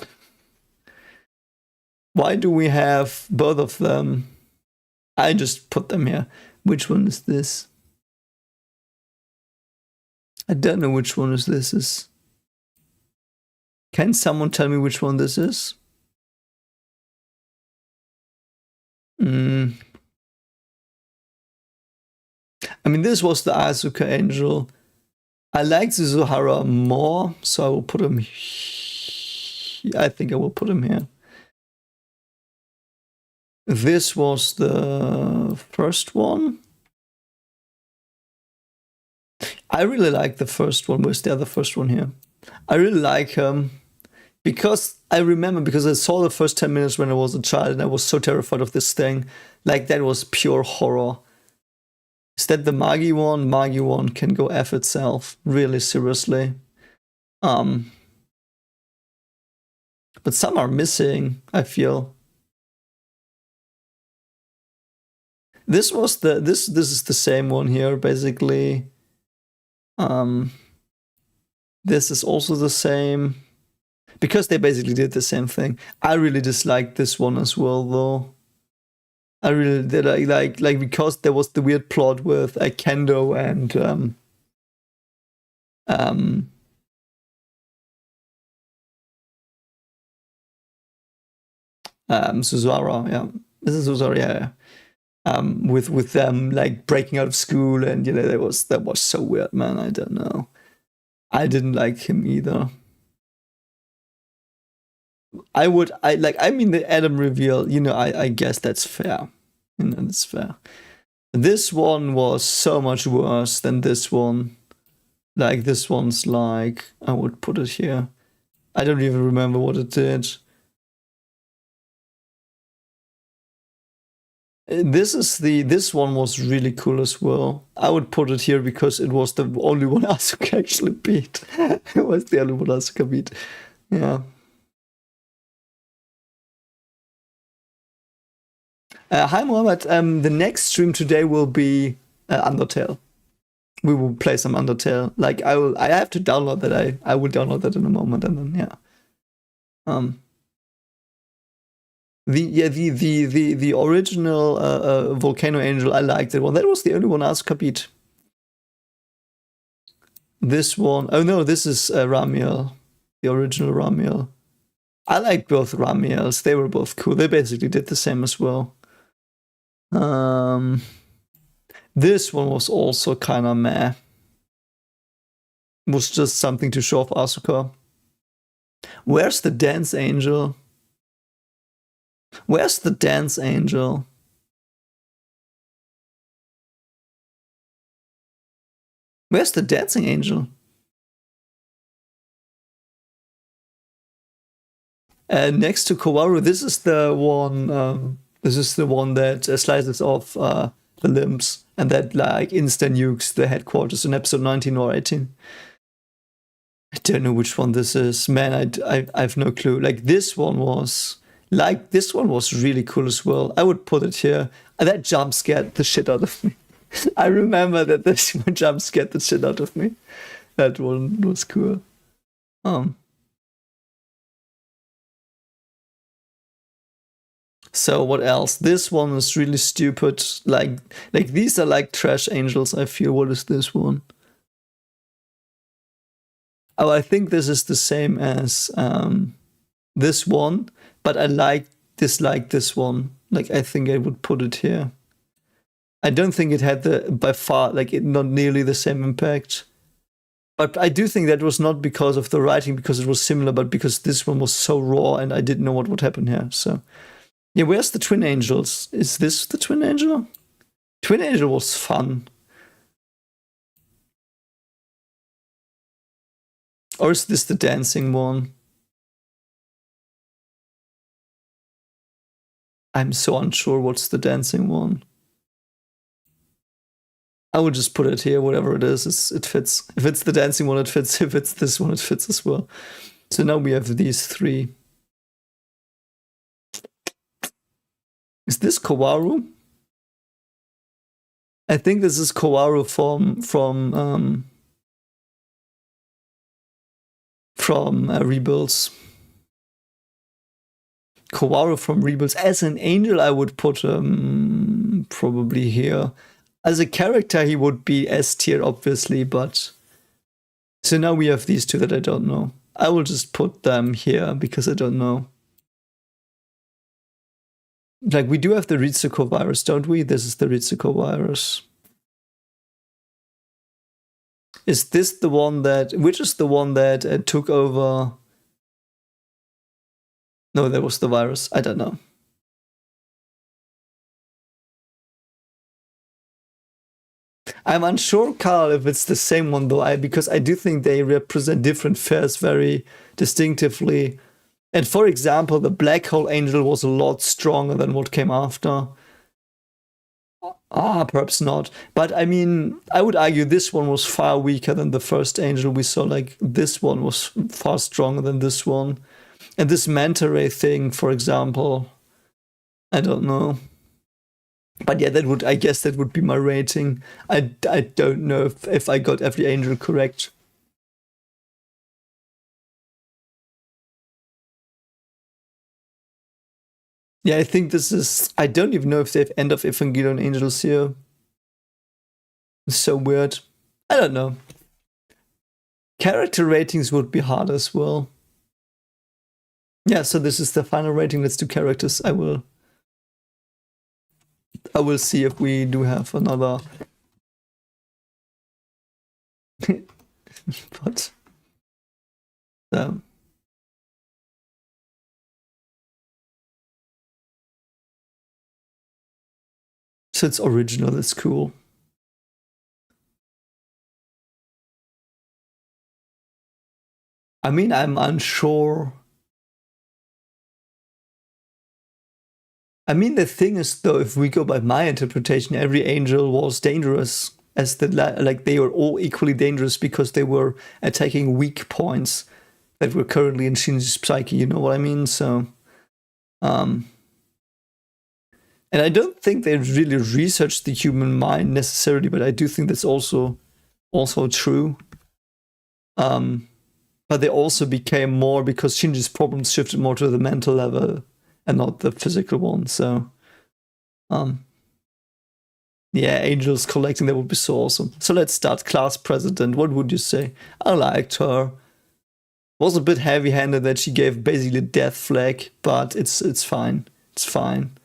Why do we have both of them? I just put them here. Which one is this? I don't know which one this is. Can someone tell me which one this is? I mean, this was the Asuka angel. I like the Zuhara more, so I will put him. I think I will put him here. This was the first one. I really like the first one. Where's the other first one here? I really like him because I remember because I saw the first 10 minutes when I was a child and I was so terrified of this thing. Like, that was pure horror. Is that the Magi one? Magi one can go F itself. Really, seriously. But some are missing, I feel. This was this is the same one here, basically. This is also the same. Because they basically did the same thing. I really disliked this one as well, though. I really did like because there was the weird plot with Kendo and Suzuara, yeah. This is Uzor, yeah. With them like breaking out of school, and that was so weird, man. I don't know. I didn't like him either. I mean the Adam reveal, I guess that's fair. That's fair. This one was so much worse than this one. Like, this one's like, I would put it here. I don't even remember what it did. This one was really cool as well. I would put it here because it was the only one Asuka actually beat. It was the only one Asuka beat. Yeah. Hi Mohammed. The next stream today will be Undertale. We will play some Undertale. Like, I have to download that. I will download that in a moment, and then yeah. The original Volcano Angel, I liked that one. That was the only one Asuka beat. This one, oh no, this is Ramiel, the original Ramiel. I like both Ramiels. They were both cool. They basically did the same as well. This one was also kind of meh. It was just something to show off Asuka. Where's the Dance Angel? Where's the Dance Angel? Where's the Dancing Angel? Next to Kawaru, this is the one. This is the one that slices off the limbs and that like instant nukes the headquarters in episode 19 or 18. I don't know which one this is. Man, I have no clue. Like, this one was really cool as well. I would put it here. That jump scared the shit out of me. I remember that this one jump scared the shit out of me. That one was cool. So what else? This one is really stupid. Like these are like trash angels, I feel. What is this one? Oh, I think this is the same as this one, but I dislike this one. Like, I think I would put it here. I don't think it had by far, like, not nearly the same impact. But I do think that was not because of the writing, because it was similar, but because this one was so raw and I didn't know what would happen here. So, yeah, where's the Twin Angels? Is this the Twin Angel? Twin Angel was fun. Or is this the dancing one? I'm so unsure what's the dancing one. I would just put it here, whatever it is, it fits. If it's the dancing one, it fits. If it's this one, it fits as well. So now we have these three. Is this Kawaru? I think this is Kawaru from Rebuilds. Kawaru from Rebuilds. As an angel, I would put probably here. As a character, he would be S tier, obviously, but... So now we have these two that I don't know. I will just put them here, because I don't know. Like, we do have the Ritsuko virus, don't we? This is the Ritsuko virus. Is this the one that... Which is the one that took over... No, that was the virus. I don't know. I'm unsure, Carl, if it's the same one, though, because I do think they represent different fairs very distinctively. And for example, the Black Hole Angel was a lot stronger than what came after. Perhaps not. But I mean, I would argue this one was far weaker than the first Angel we saw. Like, this one was far stronger than this one. And this Manta Ray thing, for example, I don't know. But yeah, I guess that would be my rating. I don't know if I got every angel correct. Yeah, I think this is... I don't even know if they have End of Evangelion angels here. It's so weird. I don't know. Character ratings would be hard as well. Yeah, so this is the final rating. Let's do characters. I will I will see if we do have another. But so it's original. It's cool. I mean, I'm unsure. I mean, the thing is, though, if we go by my interpretation, every angel was dangerous, as like they were all equally dangerous because they were attacking weak points that were currently in Shinji's psyche. You know what I mean? So, and I don't think they really researched the human mind necessarily, but I do think that's also true. But they also became more because Shinji's problems shifted more to the mental level and not the physical one. So, yeah, angels collecting, that would be so awesome. So let's start. Class president, what would you say? I liked her. Was a bit heavy-handed that she gave basically death flag, but it's fine. It's fine.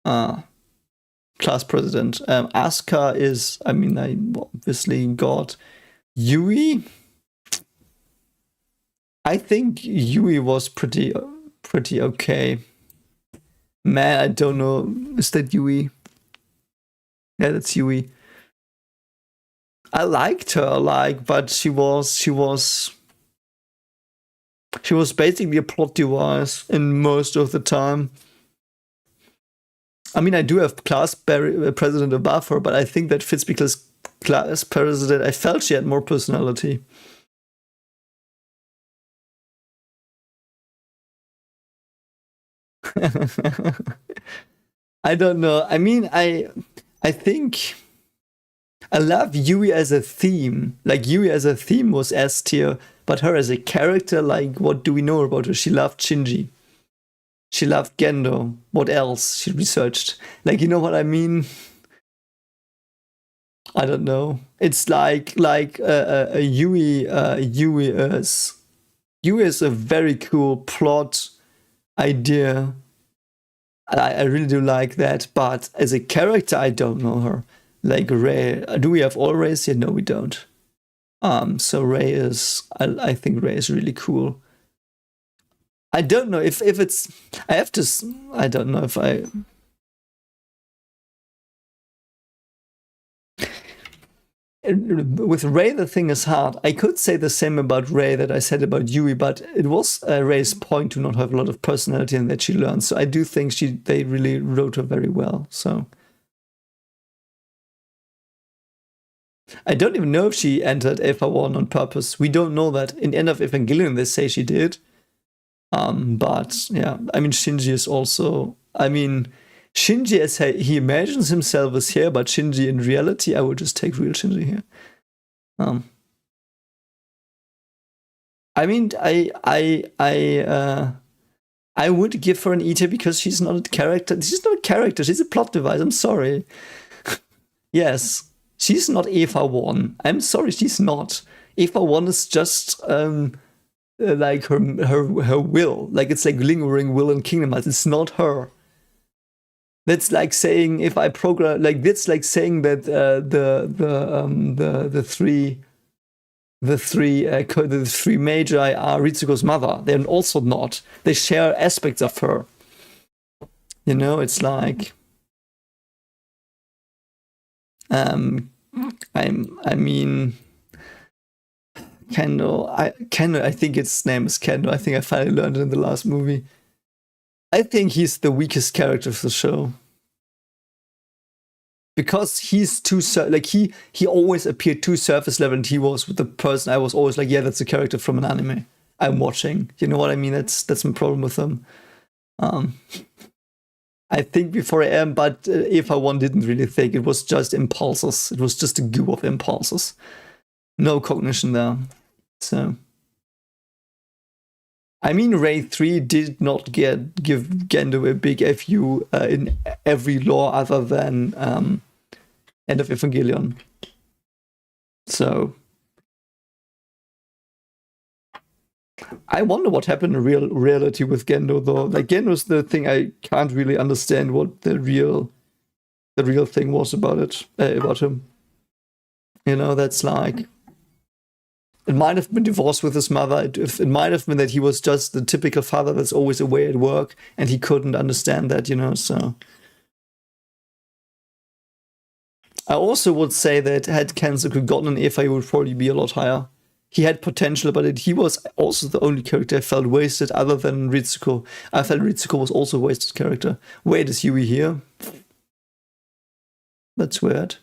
Class president. Asuka is, I mean, I obviously got Yui. I think Yui was pretty okay. Man, I don't know. Is that Yui? Yeah, that's Yui. I liked her, but she was basically a plot device in most of the time. I mean, I do have class president above her, but I think that fits because class president, I felt she had more personality. I don't know. I mean, I think I love Yui as a theme. Like, Yui as a theme was S tier, but her as a character, like, what do we know about her? She loved Shinji. She loved Gendo. What else? She researched. Like, you know what I mean? I don't know. It's like Yui is a very cool plot idea. I really do like that, but as a character, I don't know her. Like Rei, do we have all Reis? Yeah, no, we don't. So Rei is, I think Rei is really cool. I don't know if it's, I have to, I don't know if I. With Rei, the thing is hard. I could say the same about Rei that I said about Yui, but it was Rei's point to not have a lot of personality and that she learns. So I do think they really wrote her very well. So I don't even know if she entered Alpha 1 on purpose. We don't know that. In End of Evangelion, they say she did. But yeah, I mean, Shinji is also, I mean, Shinji, as he imagines himself as here, but Shinji in reality, I would just take real Shinji here. I mean, I would give her an E tier because she's not a character. She's not a character. She's a plot device. I'm sorry. Yes, she's not Eva 1. I'm sorry, she's not. Eva 1 is just like her will. Like, it's like lingering will in Kingdom Hearts. It's not her. That's like saying if I program, like, that's like saying that the three Magi are Ritsuko's mother. They're also not. They share aspects of her. You know, it's like I mean, Kendo. I think its name is Kendo. I think I finally learned it in the last movie. I think he's the weakest character of the show. Because he's too like he always appeared too surface level, and he was with the person I was always like, yeah, that's a character from an anime I'm watching. You know what I mean? That's my problem with him. I think before I am, but if I one didn't really think, it was just impulses. It was just a goo of impulses. No cognition there. So I mean, Rei 3 did not give Gendo a big FU in every lore other than End of Evangelion. So I wonder what happened in real reality with Gendo, though. Like, Gendo's the thing I can't really understand what the real the real thing was about him. You know, that's like, it might have been divorced with his mother. It might have been that he was just the typical father that's always away at work, and he couldn't understand that, you know. So I also would say that had Kensuke gotten an Eva, he would probably be a lot higher. He had potential, but he was also the only character I felt wasted other than Ritsuko. I felt Ritsuko was also a wasted character. Wait, is Yui here? That's weird.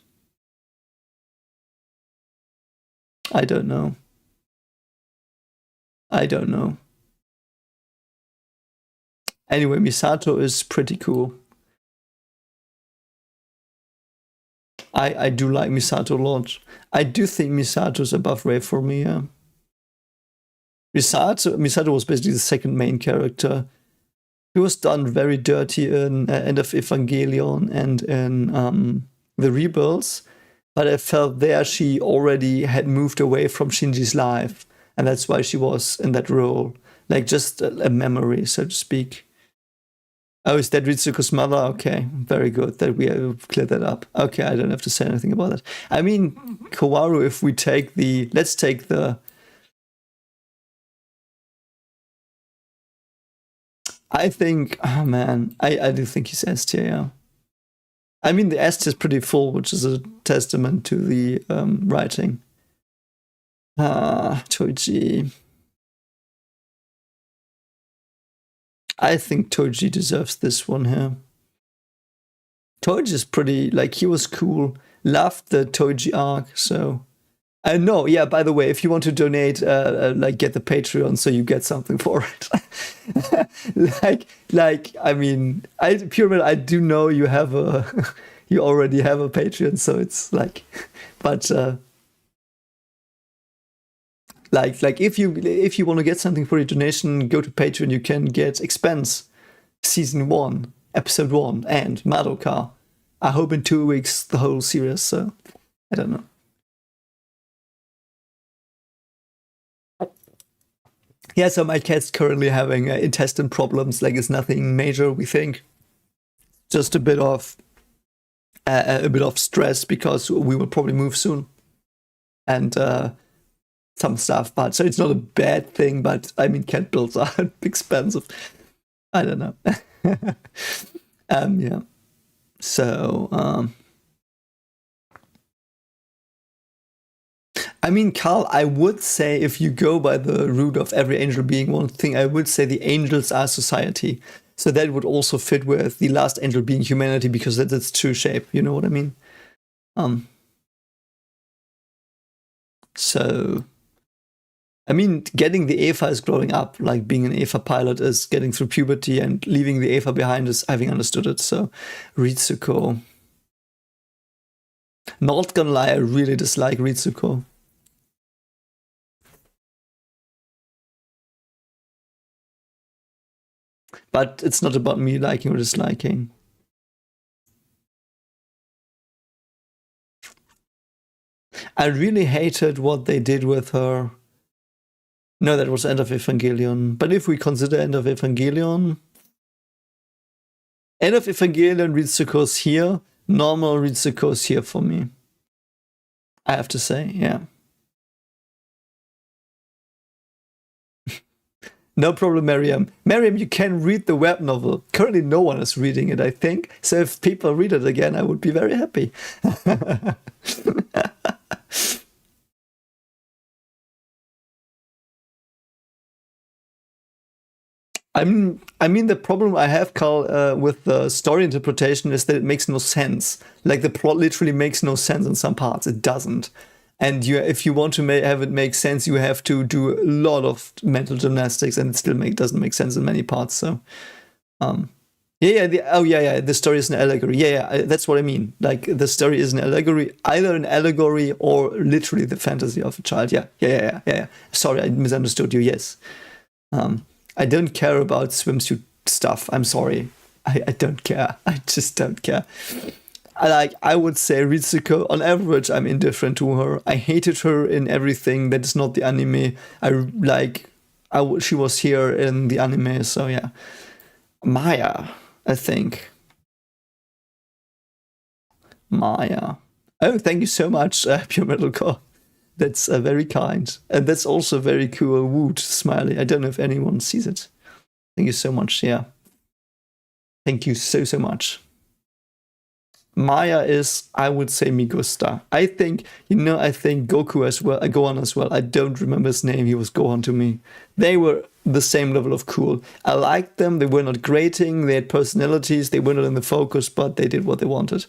I don't know. Anyway, Misato is pretty cool. I do like Misato a lot. I do think Misato is above Ray for me, yeah. Misato was basically the second main character. He was done very dirty in End of Evangelion and in the Rebels, but I felt there she already had moved away from Shinji's life, and that's why she was in that role. Like just a memory, so to speak. Oh, is that Ritsuko's mother? Okay, very good that we have cleared that up. Okay, I don't have to say anything about that. I mean, Kawaru, if we take let's take the... I think, oh man, I do think he's S tier, yeah. I mean, the S tier is pretty full, which is a testament to the writing. Toji. I think Toji deserves this one here. Toji is pretty, like, he was cool. Loved the Toji arc, so... I know, yeah, by the way, if you want to donate, like, get the Patreon so you get something for it. I mean, Pyramid, I do know you have you already have a Patreon, so it's like, but... Like if you want to get something for your donation, go to Patreon. You can get Expense, Season 1, Episode 1, and Madoka. I hope in 2 weeks the whole series. So I don't know. Yeah, so my cat's currently having intestine problems. Like it's nothing major, we think. Just a bit of stress because we will probably move soon, and some stuff, but so it's not a bad thing, but I mean cat bills are expensive. I don't know. Yeah. So I mean, Carl, I would say if you go by the root of every angel being one thing, I would say the angels are society. So that would also fit with the last angel being humanity because that's its true shape. You know what I mean? So I mean, getting the Eva is growing up, like being an Eva pilot is getting through puberty, and leaving the Eva behind is having understood it. So, Ritsuko. Not gonna lie, I really dislike Ritsuko. But it's not about me liking or disliking. I really hated what they did with her. No, that was End of Evangelion. But if we consider End of Evangelion, Ritsuko's here. Normal Ritsuko's here for me. I have to say, yeah. No problem, Miriam. Miriam, you can read the web novel. Currently, no one is reading it, I think. So if people read it again, I would be very happy. I mean, the problem I have, Carl, with the story interpretation is that it makes no sense. Like the plot literally makes no sense in some parts. It doesn't. And if you want to have it make sense, you have to do a lot of mental gymnastics, and it still doesn't make sense in many parts. So, the story is an allegory. Yeah, that's what I mean. Like the story is an allegory, either an allegory or literally the fantasy of a child. Yeah. Sorry, I misunderstood you. Yes. I don't care about swimsuit stuff. I'm sorry. I don't care. I just don't care. I would say Ritsuko, on average, I'm indifferent to her. I hated her in everything that is not the anime. She was here in the anime, so yeah. Maya, I think. Maya. Oh, thank you so much, Pure Metalcore. That's very kind. And that's also very cool. Woot smiley. I don't know if anyone sees it. Thank you so much. Yeah. Thank you so much. Maya is, I would say, Migusta. I think Goku as well, Gohan as well. I don't remember his name. He was Gohan to me. They were the same level of cool. I liked them. They were not grating. They had personalities. They were not in the focus, but they did what they wanted.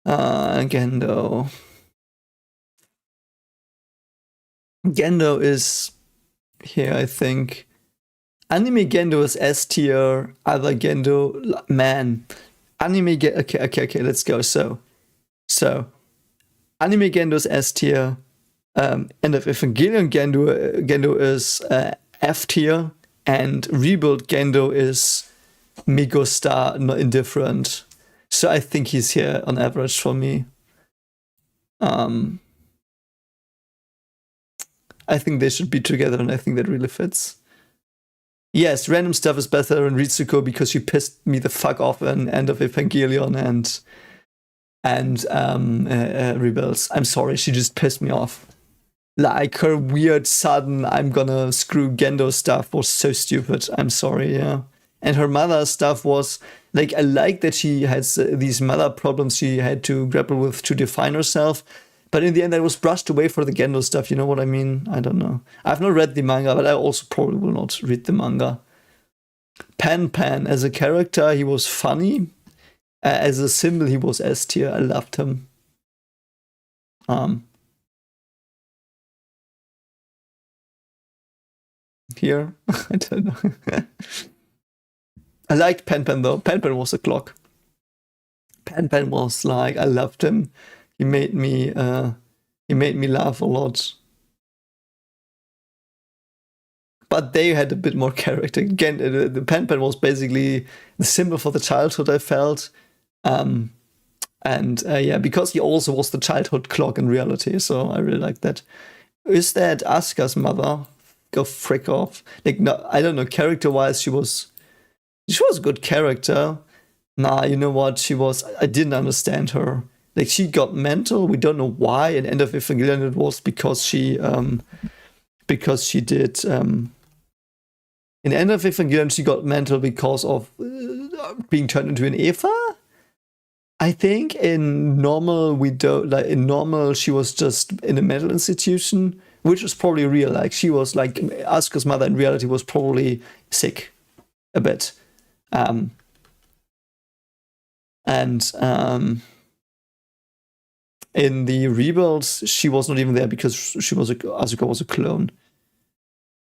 Gendo. Gendo is here, I think. Anime Gendo is S tier. Other Gendo, man. Anime okay, let's go. So Anime Gendo is S tier. And if Evangelion Gendo is F tier, and Rebuild Gendo is Migusta, not indifferent. So I think he's here on average for me. I think they should be together, and I think that really fits. Yes, random stuff is better in Ritsuko because she pissed me the fuck off in End of Evangelion and Rebels. I'm sorry, she just pissed me off. Like her weird sudden I'm gonna screw Gendo stuff was so stupid. I'm sorry, yeah. And her mother stuff was like, I like that she has these mother problems she had to grapple with to define herself. But in the end, I was brushed away for the Gendo stuff. You know what I mean? I don't know. I've not read the manga, but I also probably will not read the manga. Pan as a character, he was funny. As a symbol, he was S tier. I loved him. Here, I don't know. I liked Pan though. Pan was a clock. Pan was like, I loved him. He made me laugh a lot. But they had a bit more character. Again, the Pan was basically the symbol for the childhood, I felt. Yeah, because he also was the childhood clock in reality, so I really like that. Is that Asuka's mother? Go frick off. Like, no, I don't know, character-wise, she was a good character. Nah, you know what? I didn't understand her. Like, she got mental. We don't know why. In End of Evangelion, it was because she did. In End of Evangelion, she got mental because of being turned into an Eva. I think in normal, she was just in a mental institution, which was probably real. Like, she was like, Asuka's mother in reality was probably sick a bit. In the Rebuilds, she was not even there because Asuka was a clone.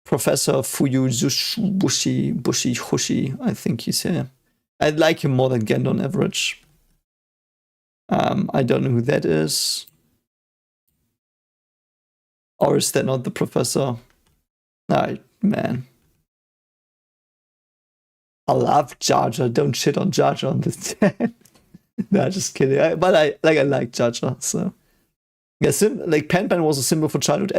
Professor Bushi Hoshi, I think he's here. I like him more than Gendo on average. I don't know who that is. Or is that not the professor? Man. I love Jar Jar. Don't shit on Jar Jar on this chat. No, just kidding. I like Jar Jar, so. Yeah, like Pan was a symbol for childhood.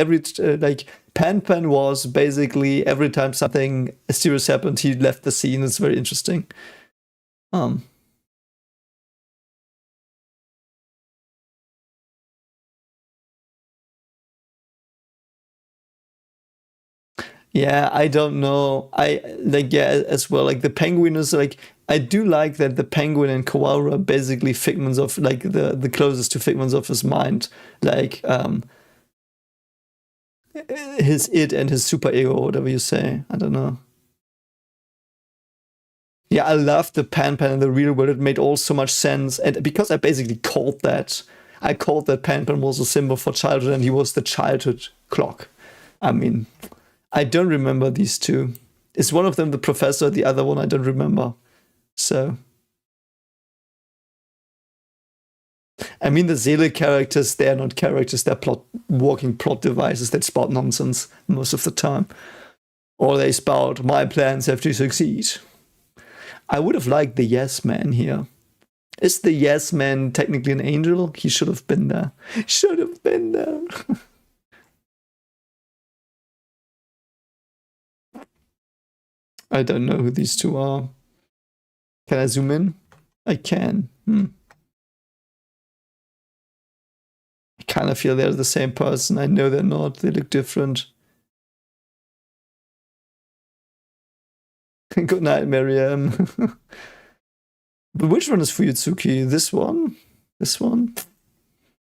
Pan was basically every time something serious happened, he left the scene. It's very interesting. Yeah, I don't know. As well. Like the penguin is like, I do like that the penguin and koala are basically figments of like the closest to figments of his mind. Like his id and his super ego, whatever you say. I don't know. Yeah, I love the Pan in the real world. It made all so much sense. And because I basically called that Pan was a symbol for childhood and he was the childhood clock. I mean, I don't remember these two. Is one of them the professor? The other one I don't remember. So, I mean, the Seele characters, they're not characters. They're walking plot devices that spout nonsense most of the time. Or they spout, my plans have to succeed. I would have liked the Yes Man here. Is the Yes Man technically an angel? He should have been there. Should have been there. I don't know who these two are. Can I zoom in? I can. kind of feel they're the same person. I know they're not. They look different. Good night, Miriam. But which one is Fuyutsuki? This one? This one?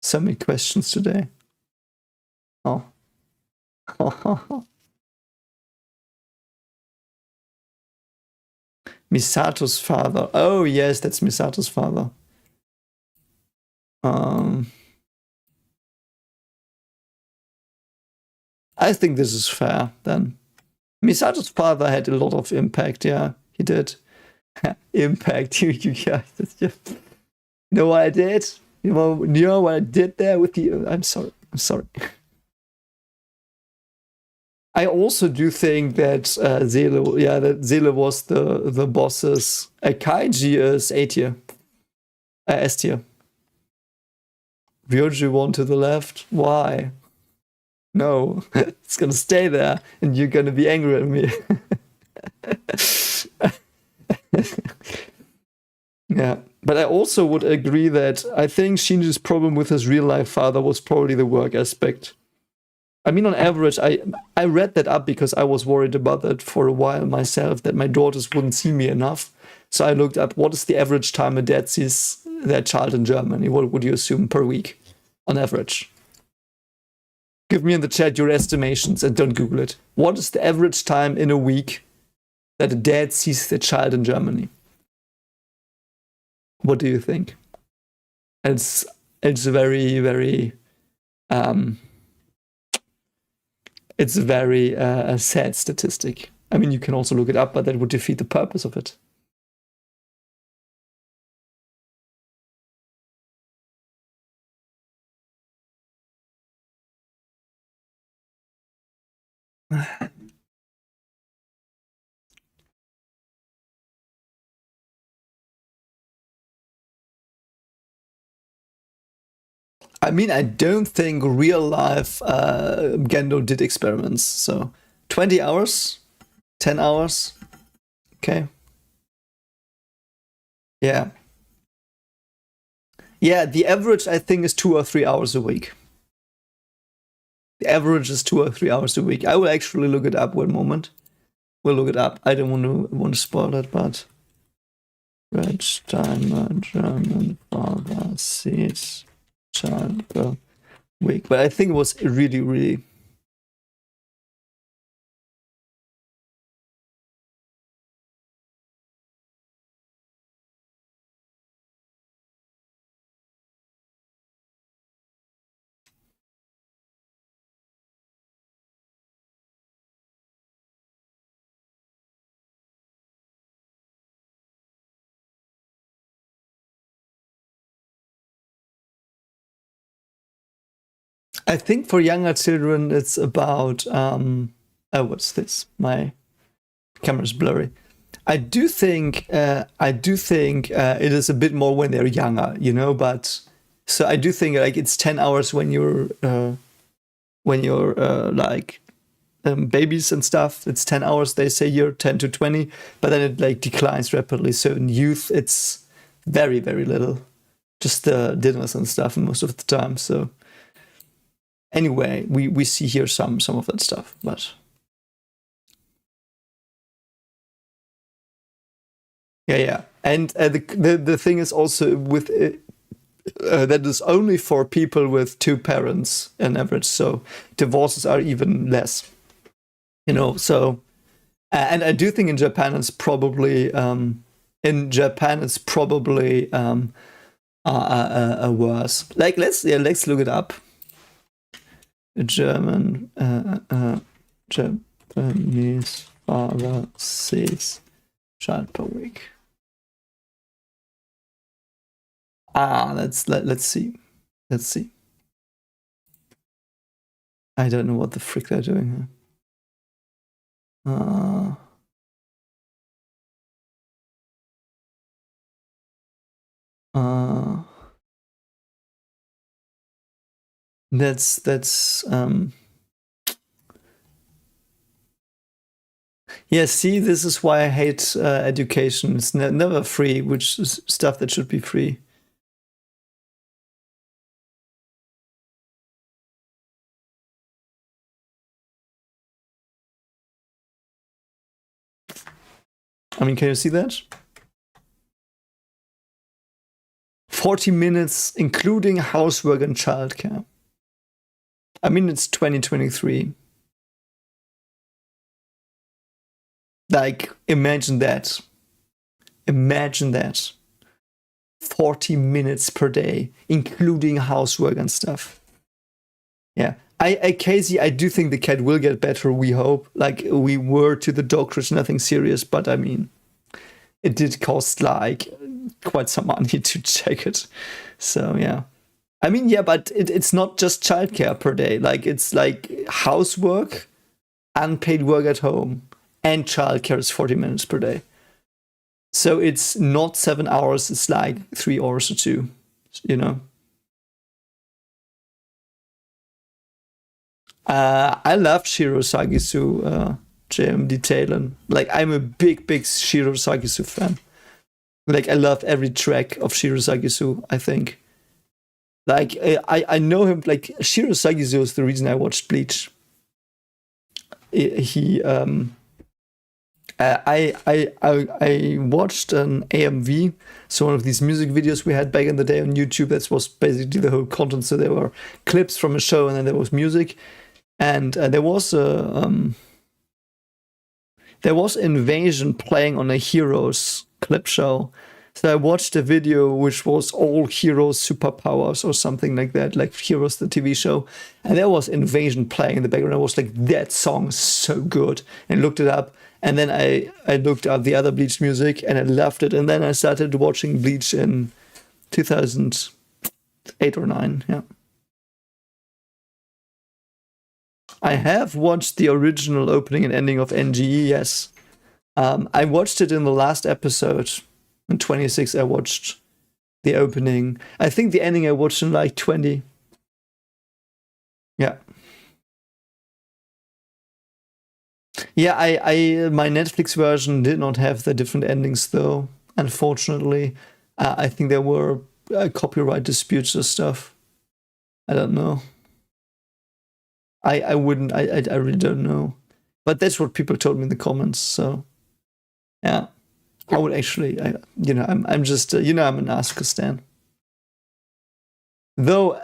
So many questions today. Oh. Misato's father. Oh, yes, that's Misato's father. I think this is fair, then. Misato's father had a lot of impact, yeah, he did. Impact, you guys. That's just... You know what I did? You know what I did there with you? I'm sorry. I also do think that Seele was the boss's. Kaiji is A tier. S tier. Ryoji one to the left. Why? No, it's gonna stay there, and you're gonna be angry at me. Yeah, but I also would agree that I think Shinji's problem with his real life father was probably the work aspect. I mean, on average, I read that up because I was worried about that for a while myself, that my daughters wouldn't see me enough. So I looked up what is the average time a dad sees their child in Germany. What would you assume per week on average? Give me in the chat your estimations and don't Google it. What is the average time in a week that a dad sees their child in Germany? What do you think? It's a very, very it's a very sad statistic. I mean, you can also look it up, but that would defeat the purpose of it. I mean, I don't think real life Gendo did experiments. So 20 hours, 10 hours. Okay. Yeah. Yeah, the average I think is 2 or 3 hours a week. The average is 2 or 3 hours a week. I will actually look it up one moment. We'll look it up. I don't want to spoil it, but Red timer German father sees child per week. But I think it was really, really. I think for younger children, it's about. What's this? My camera's blurry. I do think it is a bit more when they're younger, you know. But so I do think like it's 10 hours when you're like babies and stuff. It's 10 hours. They say here 10 to 20, but then it like declines rapidly. So in youth, it's very, very little, just the dinners and stuff most of the time. So anyway, we see here some of that stuff, but. Yeah, and the thing is also with that is only for people with two parents on average. So divorces are even less, you know. So and I do think in Japan it's probably worse. Like let's look it up. German Japanese father sees child per week. Let's see. Let's see. I don't know what the frick they're doing here. That's yeah, see, this is why I hate education. It's never free, which is stuff that should be free. I mean, can you see that? 40 minutes, including housework and childcare. I mean, it's 2023. Like, imagine that. Imagine that. 40 minutes per day, including housework and stuff. Yeah. Casey, I do think the cat will get better, we hope. Like, we were to the doctors, nothing serious, but I mean, it did cost like quite some money to check it. So, yeah. I mean, yeah, but it's not just childcare per day. Like, it's like housework, unpaid work at home, and childcare is 40 minutes per day. So it's not 7 hours, it's like 3 hours or 2, you know? I love Shiro Sagisu, JMD Talon. Like, I'm a big Shiro Sagisu fan. Like, I love every track of Shiro Sagisu, I think. Like, I know him, like, Shiro Sagisu is the reason I watched Bleach. I watched an AMV, so one of these music videos we had back in the day on YouTube. That was basically the whole content. So there were clips from a show, and then there was music, and there was Invasion playing on a Heroes clip show. So I watched a video which was all Heroes superpowers or something like that, like Heroes the TV show, and there was Invasion playing in the background. I was like, that song is so good, and looked it up. And then I looked up the other Bleach music and I loved it. And then I started watching Bleach in 2008 or 9. Yeah. I have watched the original opening and ending of NGE, yes. I watched it in the last episode. In 26, I watched the opening. I think the ending I watched in like 20. Yeah. Yeah, I my Netflix version did not have the different endings though, unfortunately. I think there were copyright disputes or stuff. I don't know. I really don't know. But that's what people told me in the comments, so yeah. I would actually, I'm just, I'm an Asuka stan. Though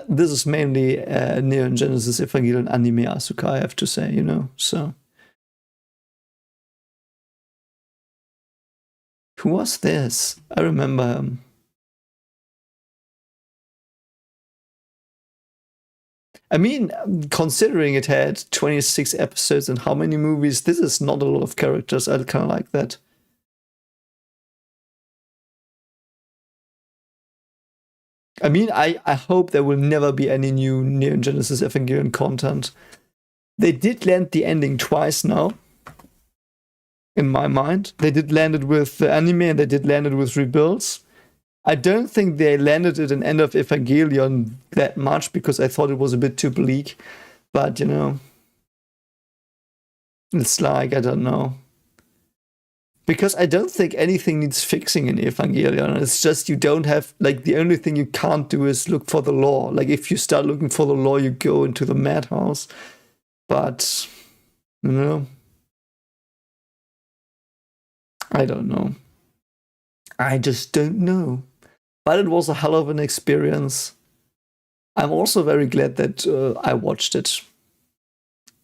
this is mainly Neon Genesis Evangelion anime Asuka, I have to say, so. Who was this? I remember him. I mean, considering it had 26 episodes and how many movies, this is not a lot of characters. I kind of like that. I mean, I hope there will never be any new Neon Genesis Evangelion content. They did land the ending twice now. In my mind, they did land it with the anime and they did land it with rebuilds. I don't think they landed it in End of Evangelion that much because I thought it was a bit too bleak. But, it's like, I don't know. Because I don't think anything needs fixing in Evangelion. It's just you don't have, like, the only thing you can't do is look for the lore. Like, if you start looking for the lore, you go into the madhouse. But, I don't know. I just don't know. But it was a hell of an experience. I'm also very glad that I watched it.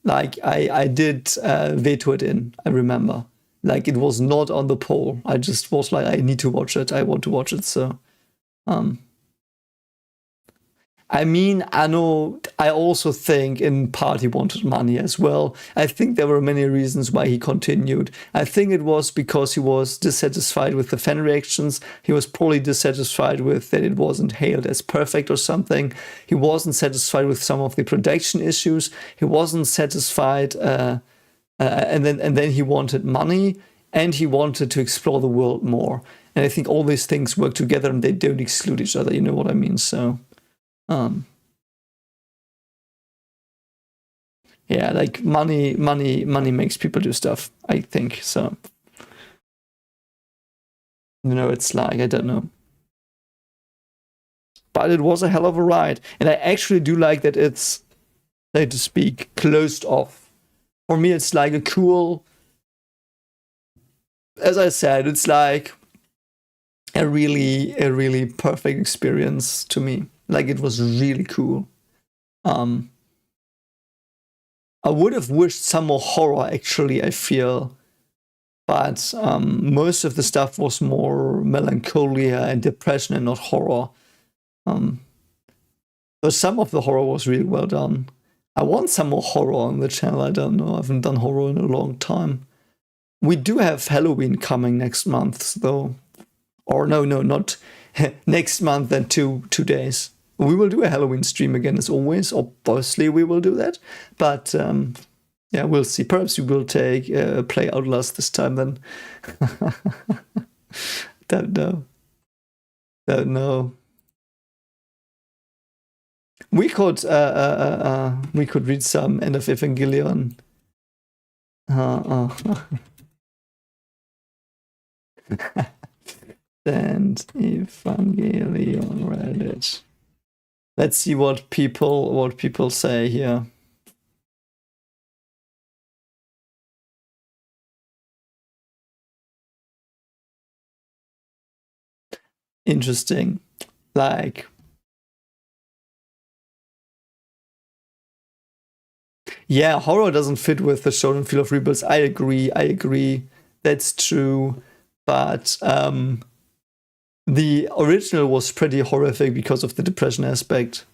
Like, I did veto it in, I remember. Like, it was not on the poll. I just was like, I need to watch it. I want to watch it, so... I mean, I know, I also think in part he wanted money as well. I think there were many reasons why he continued. I think it was because he was dissatisfied with the fan reactions. He was probably dissatisfied with that it wasn't hailed as perfect or something. He wasn't satisfied with some of the production issues. He wasn't satisfied, and then he wanted money, and he wanted to explore the world more. And I think all these things work together and they don't exclude each other, you know what I mean? So... yeah, like money makes people do stuff, I think. So, it's like, I don't know. But it was a hell of a ride. And I actually do like that it's, so to speak, closed off. For me, it's like a cool as I said, it's like a really perfect experience to me. Like, it was really cool. I would have wished some more horror, actually, I feel. But most of the stuff was more melancholia and depression and not horror. But some of the horror was really well done. I want some more horror on the channel. I don't know. I haven't done horror in a long time. We do have Halloween coming next month, though. Or no, not next month, then two days. We will do a Halloween stream again, as always. Obviously, we will do that. But yeah, we'll see. Perhaps we will play Outlast this time then. Don't know. We could read some End of Evangelion. And Evangelion Reddit. Let's see what people say here. Interesting. Like, yeah, horror doesn't fit with the shonen feel of Rebels. I agree. That's true. But the original was pretty horrific because of the depression aspect.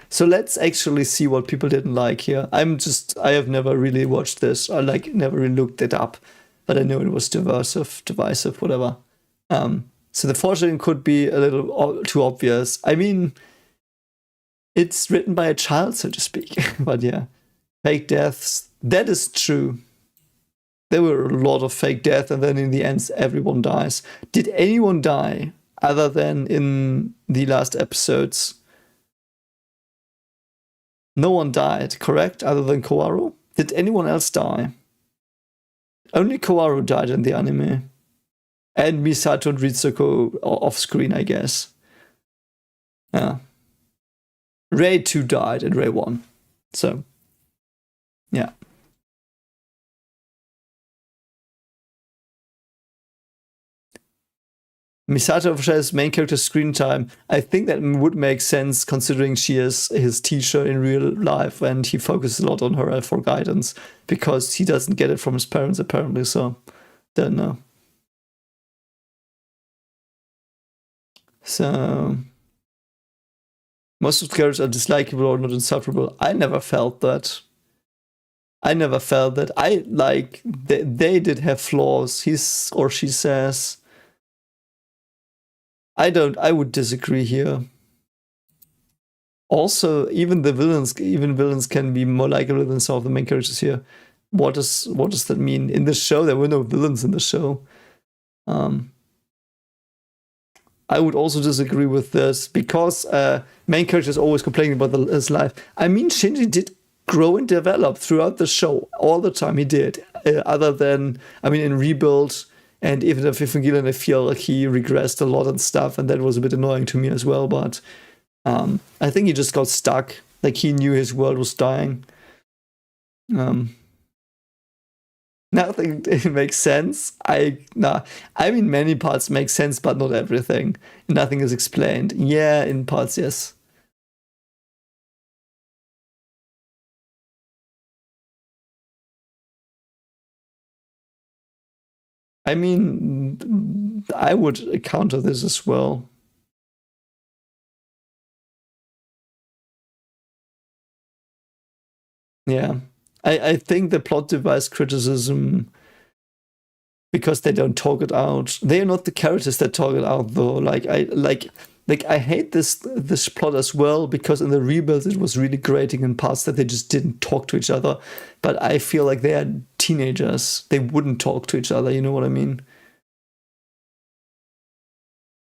So let's actually see what people didn't like here. I have never really watched this. I never really looked it up, but I know it was divisive, whatever. So the foreshadowing could be a little too obvious. I mean, it's written by a child, so to speak. But yeah, fake deaths. That is true. There were a lot of fake deaths, and then in the end, everyone dies. Did anyone die other than in the last episodes? No one died, correct? Other than Koaru? Did anyone else die? Only Koaru died in the anime. And Misato and Ritsuko off screen, I guess. Yeah. Rei 2 died and Rei 1. So, yeah. Misato shares main character screen time. I think that would make sense considering she is his teacher in real life and he focuses a lot on her for guidance because he doesn't get it from his parents apparently, so don't know. So most of the characters are dislikable or not insufferable. I never felt that. I like they did have flaws. He's or she says. I would disagree here. Also, even villains can be more likable than some of the main characters here. What does that mean? In the show, there were no villains in the show. I would also disagree with this because main character is always complaining about his life. I mean, Shinji did grow and develop throughout the show all the time. He did. Other than, I mean, in Rebuild and even if Evangelion, I feel like he regressed a lot and stuff, and that was a bit annoying to me as well. But I think he just got stuck. Like he knew his world was dying. Nothing makes sense. I mean, many parts make sense, but not everything. Nothing is explained. Yeah, in parts, yes. I mean, I would counter this as well. Yeah. I think the plot device criticism, because they don't talk it out. They are not the characters that talk it out, though. I hate this plot as well because in the rebuilds it was really grating in parts that they just didn't talk to each other. But I feel like they are teenagers. They wouldn't talk to each other. You know what I mean?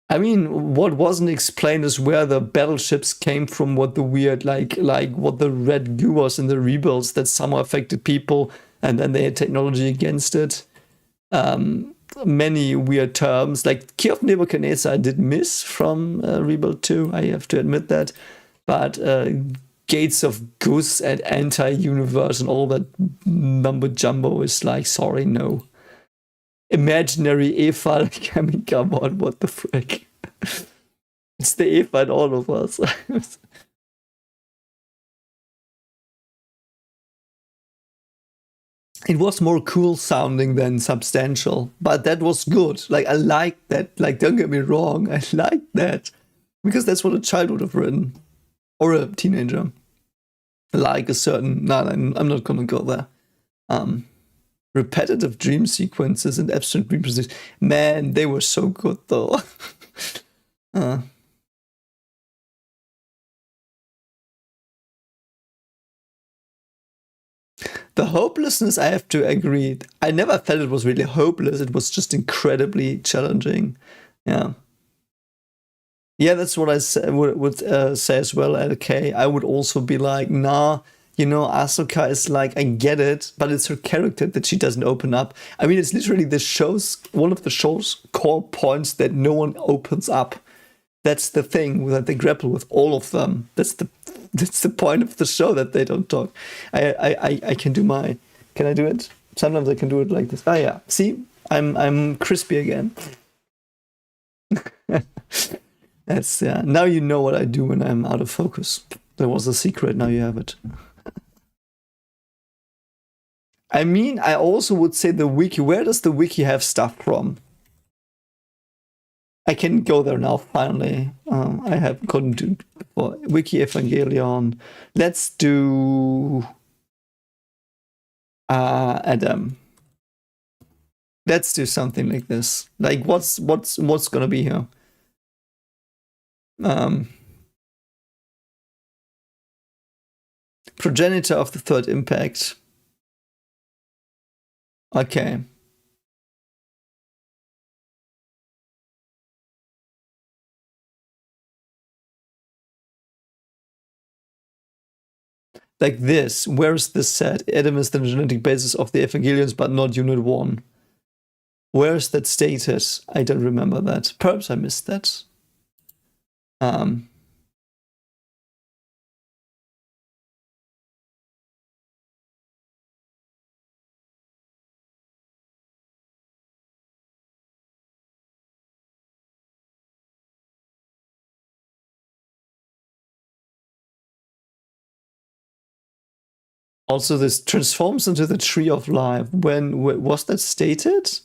I mean, what wasn't explained is where the battleships came from, what the weird, like what the red goo was in the rebuilds that somehow affected people, and then they had technology against it. Many weird terms, like Key of Nebuchadnezzar I did miss from Rebuild 2, I have to admit that. But Gates of Goose and Anti-Universe and all that mumbo jumbo is like, sorry, no. imaginary Eva. I mean, come on, what the frick? It's the Eva in all of us. It was more cool sounding than substantial, but that was good. Like, I liked that. Like, don't get me wrong, I liked that. Because that's what a child would have written. Or a teenager. Like a certain. No, I'm not gonna go there. Repetitive dream sequences and abstract dream positions. Man, they were so good though. The hopelessness, I have to agree. I never felt it was really hopeless. It was just incredibly challenging. Yeah. Yeah, that's what I would say as well, LK. I would also be like, nah, Asuka is like, I get it, but it's her character that she doesn't open up. I mean, it's literally one of the show's core points that no one opens up. That's the thing that they grapple with all of them. That's the point of the show, that they don't talk. I can do can I do it? Sometimes I can do it like this. Oh yeah, see, I'm crispy again. That's now you know what I do when I'm out of focus. There was a secret, now you have it. I mean, I also would say the wiki. Where does the wiki have stuff from? I can go there now, finally. I couldn't do it before. Wiki Evangelion. Let's do Adam. Let's do something like this. Like, what's gonna be here? Progenitor of the third impact. Okay. Like this. Where is this set? Adam is the genetic basis of the Evangelions, but not Unit 1. Where is that stated? I don't remember that. Perhaps I missed that. Also, this transforms into the tree of life. When was that stated?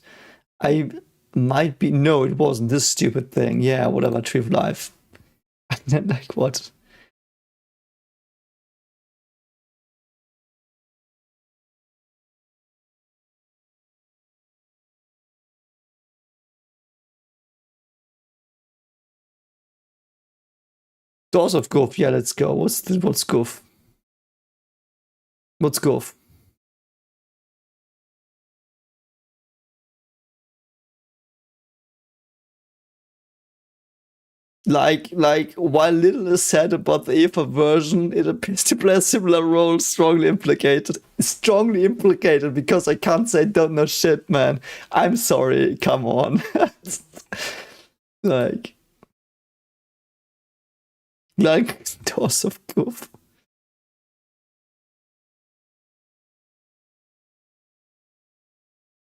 I might be. No, it wasn't. This stupid thing. Yeah, whatever. Tree of life. Like what? Doors of Goof. Yeah, let's go. What's Goof? What's Goof? Like while little is said about the Eva version, it appears to play a similar role, strongly implicated. Strongly implicated, because I can't say don't know shit, man. I'm sorry, come on. like Doors of Goof.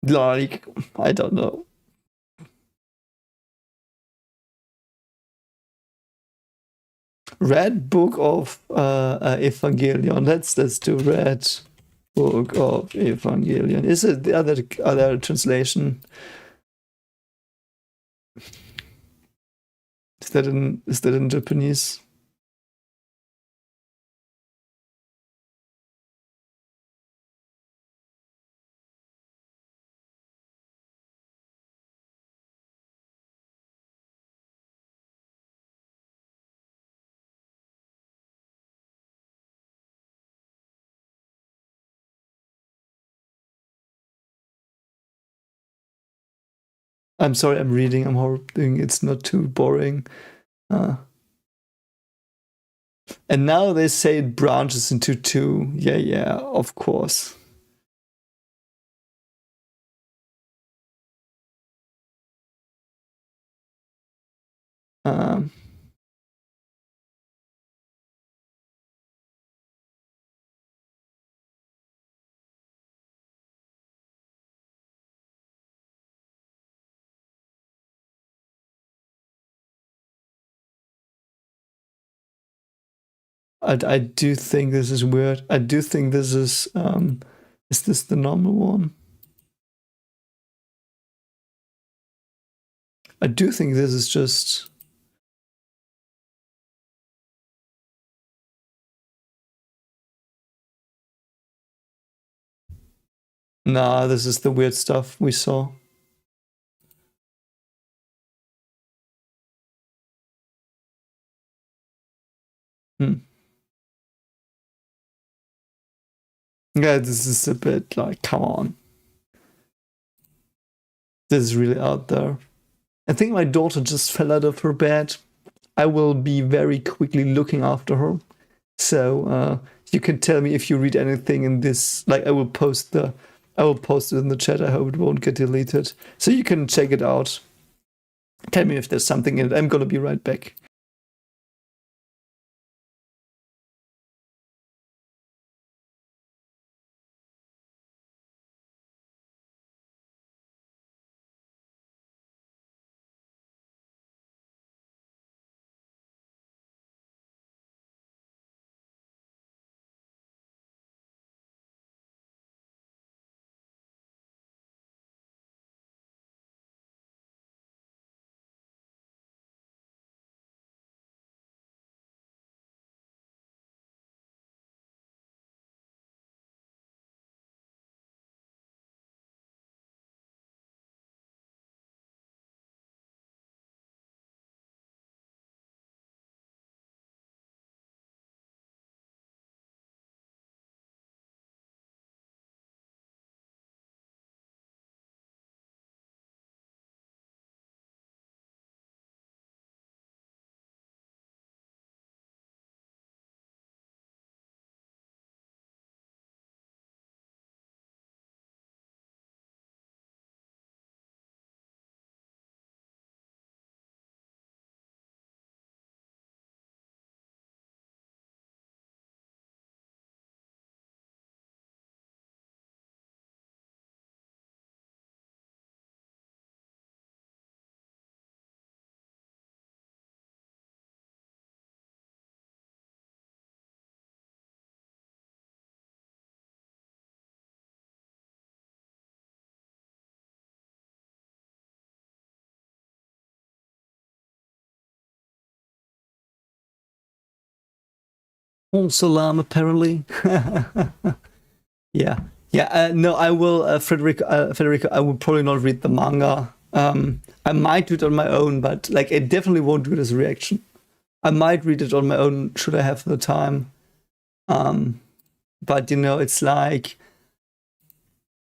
Like, I don't know. Red Book of Evangelion. Let's do Red Book of Evangelion. Is it the other translation? Is that in Japanese? I'm sorry, I'm reading. I'm hoping it's not too boring. And now they say it branches into two. Yeah, of course. Um, I do think this is weird. I do think this is this the normal one? I do think this is just... Nah, this is the weird stuff we saw. Yeah, this is a bit like, come on. This is really out there. I think my daughter just fell out of her bed. I will be very quickly looking after her. So you can tell me if you read anything in this. Like, I will post it in the chat. I hope it won't get deleted. So you can check it out. Tell me if there's something in it. I'm gonna be right back. All salam, apparently. Yeah. Yeah, no, I will, Federico, I will probably not read the manga. I might do it on my own, but like, I definitely won't do it as a reaction. I might read it on my own should I have the time. But you know, it's like,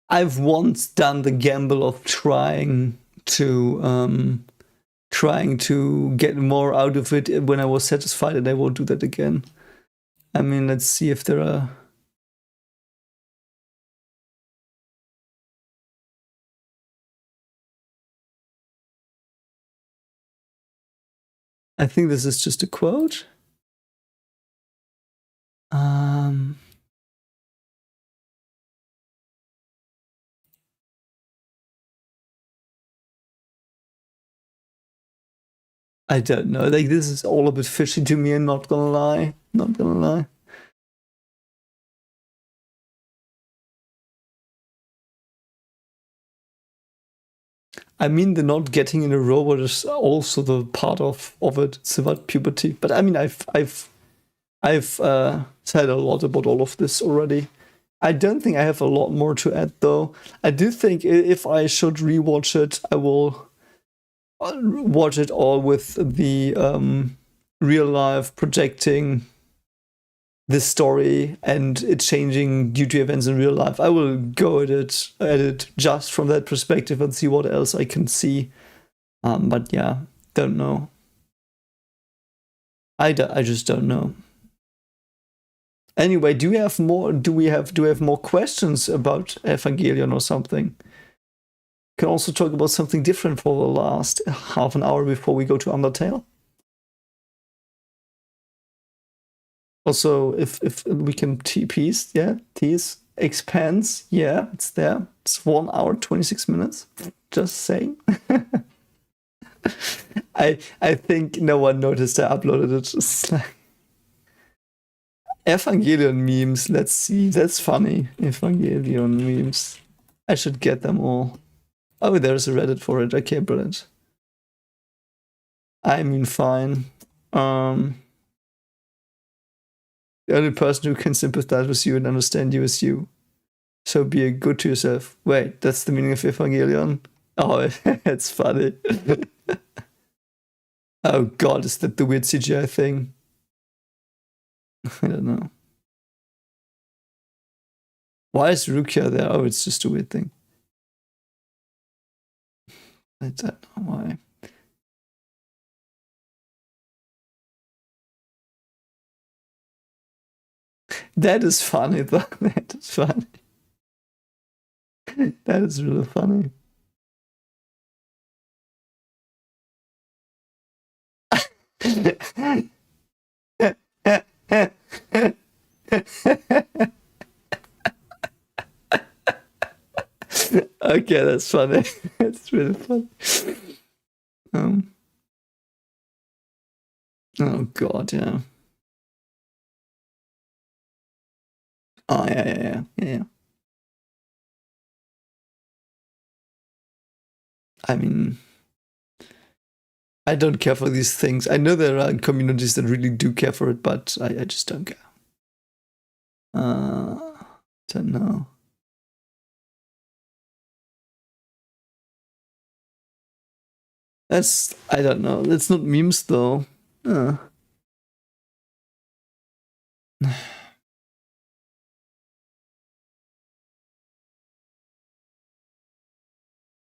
I've once done the gamble of trying to get more out of it when I was satisfied, and I won't do that again. I mean, let's see if there are... I think this is just a quote. I don't know. Like, this is all a bit fishy to me, and not gonna lie. Not gonna lie. I mean, the not getting in a robot is also the part of it. It's about puberty. But I mean, I've said a lot about all of this already. I don't think I have a lot more to add, though. I do think if I should rewatch it, I will watch it all with the real life projecting this story and it changing due to events in real life. I will go at it just from that perspective and see what else I can see. But yeah, don't know. I just don't know. Anyway, do we have more questions about Evangelion or something? Can also talk about something different for the last half an hour before we go to Undertale. Also, if we can tease expands, yeah, it's there. It's 1 hour 26 minutes. Just saying. I think no one noticed I uploaded it. Just like... Evangelion memes. Let's see. That's funny. Evangelion memes. I should get them all. Oh, there's a Reddit for it. Okay, brilliant. I mean, fine. The only person who can sympathize with you and understand you is you. So be good to yourself. Wait, that's the meaning of Evangelion? Oh, it's funny. Oh god, is that the weird CGI thing? I don't know. Why is Rukia there? Oh, it's just a weird thing. I don't know why. That is funny, though. That is funny. That is really funny. Okay, that's funny. That's really funny. Oh god, yeah. Oh yeah. I mean, I don't care for these things. I know there are communities that really do care for it, but I just don't care. Don't know. I don't know. That's not memes though.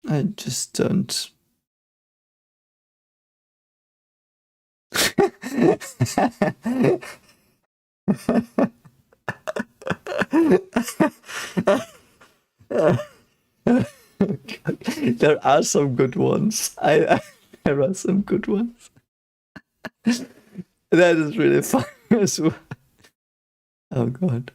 I just don't. There are some good ones. There are some good ones. That is really fun as well. Oh god.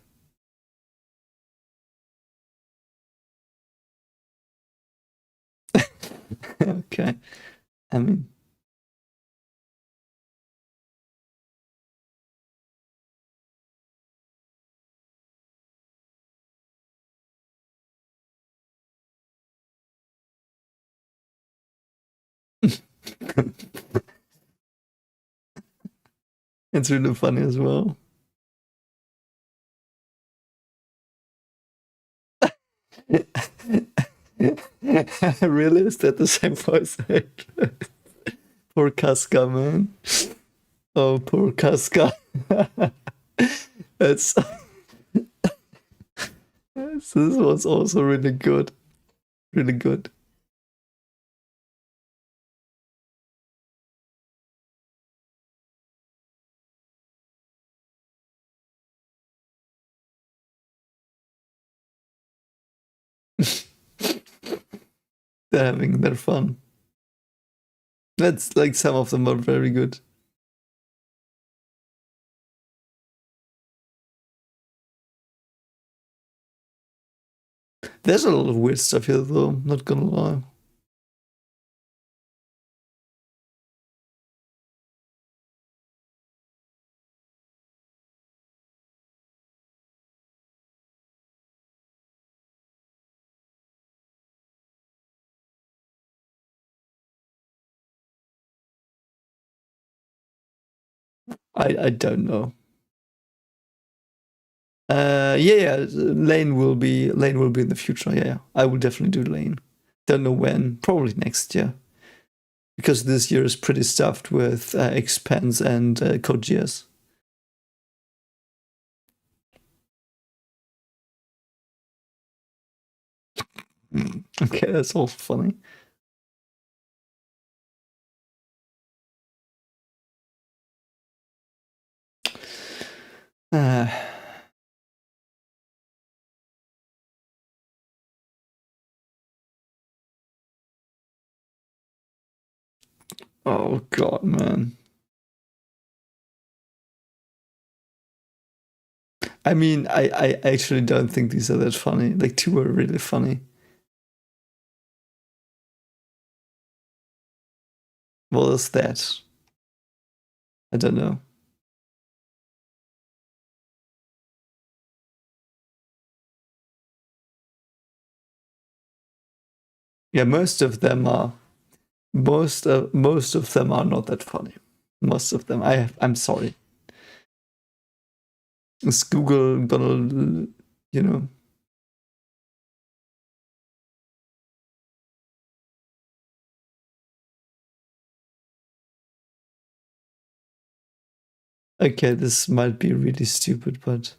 Okay. I mean, it's really funny as well. Really? Is that the same voice actor? Poor Casca, man. Oh, poor Casca. It's this was also really good. Really good. They're having their fun. That's like some of them are very good. There's a lot of weird stuff here though, not gonna lie. I don't know. Yeah, Lane will be in the future. Yeah, I will definitely do Lane. Don't know when. Probably next year, because this year is pretty stuffed with Expanse and Code Geass. Okay, that's all funny. Uh, oh god, man. I mean, I actually don't think these are that funny. Like, two are really funny. What is that? I don't know. Yeah, most of them are not that funny. Most of them. I'm sorry. Is Google gonna, you know? Okay, this might be really stupid, but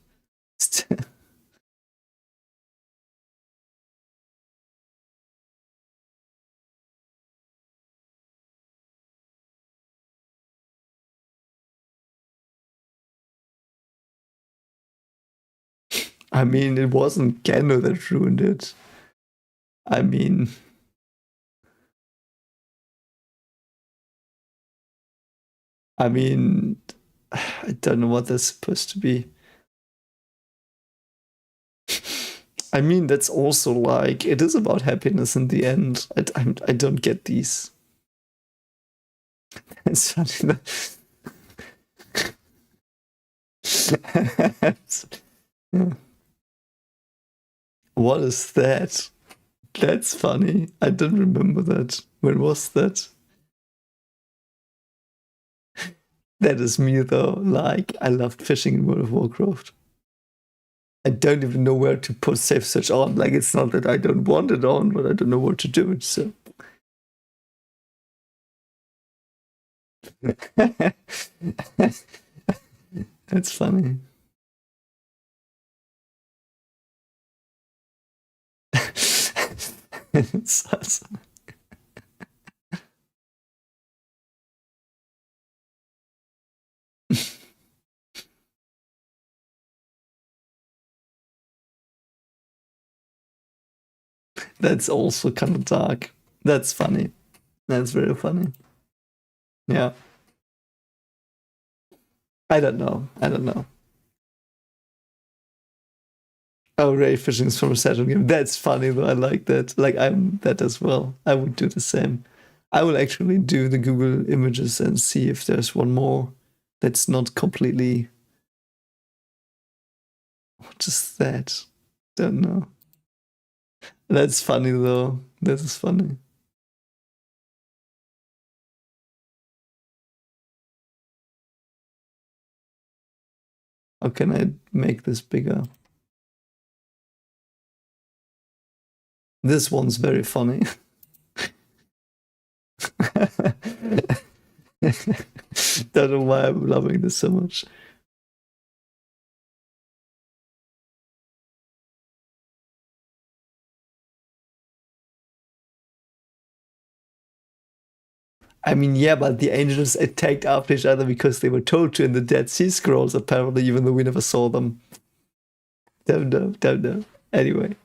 I mean, it wasn't Geno that ruined it. I mean, I don't know what that's supposed to be. I mean, that's also like, it is about happiness in the end. I don't get these. It's funny that. Yeah. What is that? That's funny. I don't remember that. When was that? That is me though. Like, I loved fishing in World of Warcraft. I don't even know where to put safe search on. Like, it's not that I don't want it on, but I don't know where to do it. So that's funny. It's awesome. That's also kind of dark. That's funny. That's very funny. Yeah. I don't know. I don't know. Oh, ray fishing is from a Saturn game. That's funny though. I like that. Like, I'm that as well. I would do the same. I will actually do the Google images and see if there's one more that's not completely. What is that? Don't know. That's funny though. That is funny. How can I make this bigger? This one's very funny. Don't know why I'm loving this so much. I mean, yeah, but the angels attacked after each other because they were told to in the Dead Sea Scrolls, apparently, even though we never saw them. Don't know, don't know. Anyway,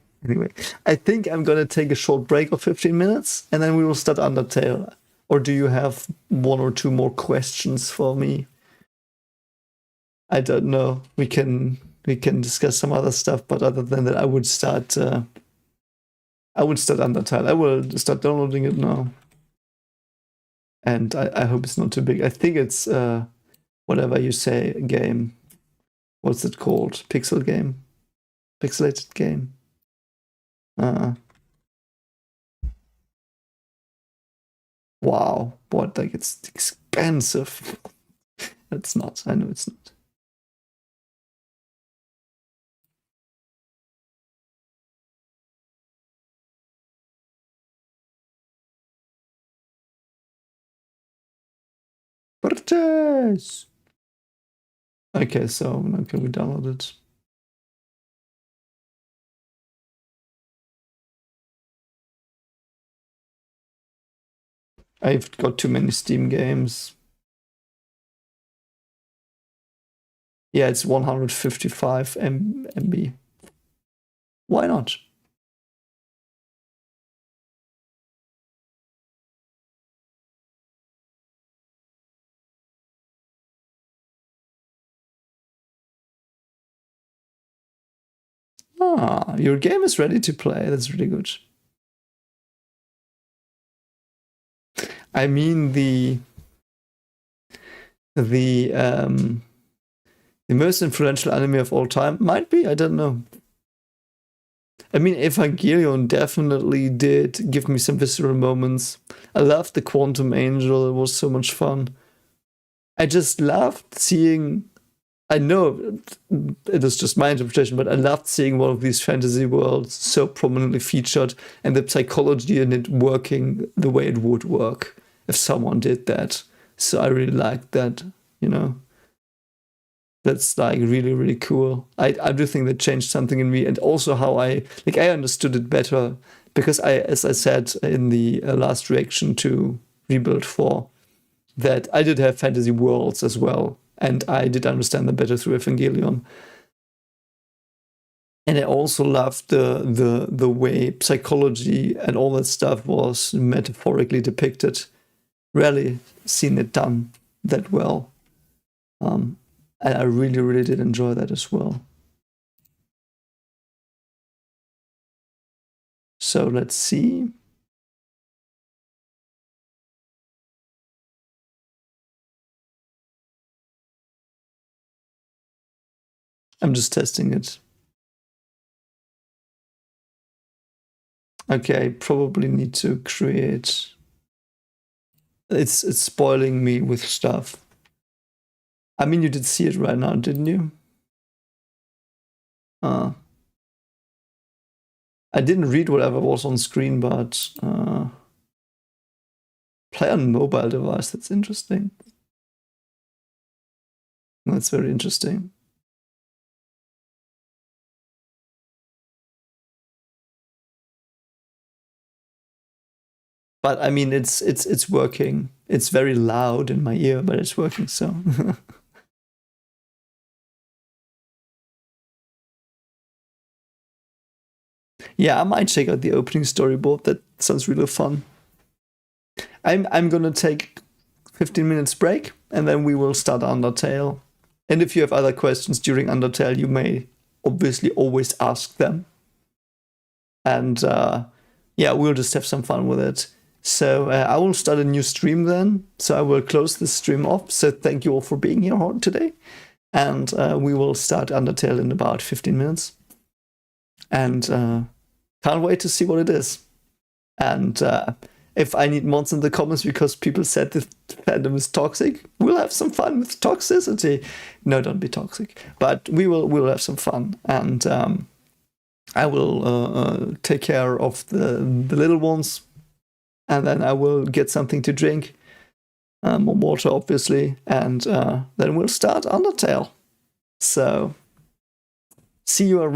I think I'm gonna take a short break of 15 minutes and then we will start Undertale. Or do you have one or two more questions for me? I don't know. We can discuss some other stuff, but other than that, I would start Undertale. I will start downloading it now. And I hope it's not too big. I think it's whatever you say game. What's it called? Pixel game? Pixelated game? Wow. What? Like, it's expensive. It's not. I know it's not. Purchase! Okay, so now can we download it? I've got too many Steam games. Yeah, it's 155 MB. Why not? Ah, your game is ready to play. That's really good. I mean, the most influential anime of all time might be. I don't know. I mean, Evangelion definitely did give me some visceral moments. I loved the Quantum Angel. It was so much fun. I just loved seeing, I know it is just my interpretation, but I loved seeing one of these fantasy worlds so prominently featured and the psychology in it working the way it would work if someone did that. So I really liked that, you know. That's like really, really cool. I do think that changed something in me, and also how I understood it better because as I said in the last reaction to Rebuild 4, that I did have fantasy worlds as well, and I did understand them better through Evangelion. And I also loved the way psychology and all that stuff was metaphorically depicted. Rarely seen it done that well. And I really, really did enjoy that as well. So let's see. I'm just testing it. Okay, probably need to create. It's spoiling me with stuff. I mean, you did see it right now, didn't you? I didn't read whatever was on screen, but play on mobile device. That's interesting. That's very interesting. But I mean, it's working. It's very loud in my ear, but it's working. So. Yeah, I might check out the opening storyboard. That sounds really fun. I'm gonna take 15 minutes break, and then we will start Undertale. And if you have other questions during Undertale, you may obviously always ask them. And yeah, we'll just have some fun with it. So I will start a new stream then. So I will close this stream off. So thank you all for being here today. And we will start Undertale in about 15 minutes. And can't wait to see what it is. And if I need mods in the comments because people said the fandom is toxic, we'll have some fun with toxicity. No, don't be toxic. But we'll have some fun. And I will take care of the little ones. And then I will get something to drink. More water, obviously. And then we'll start Undertale. So, see you around.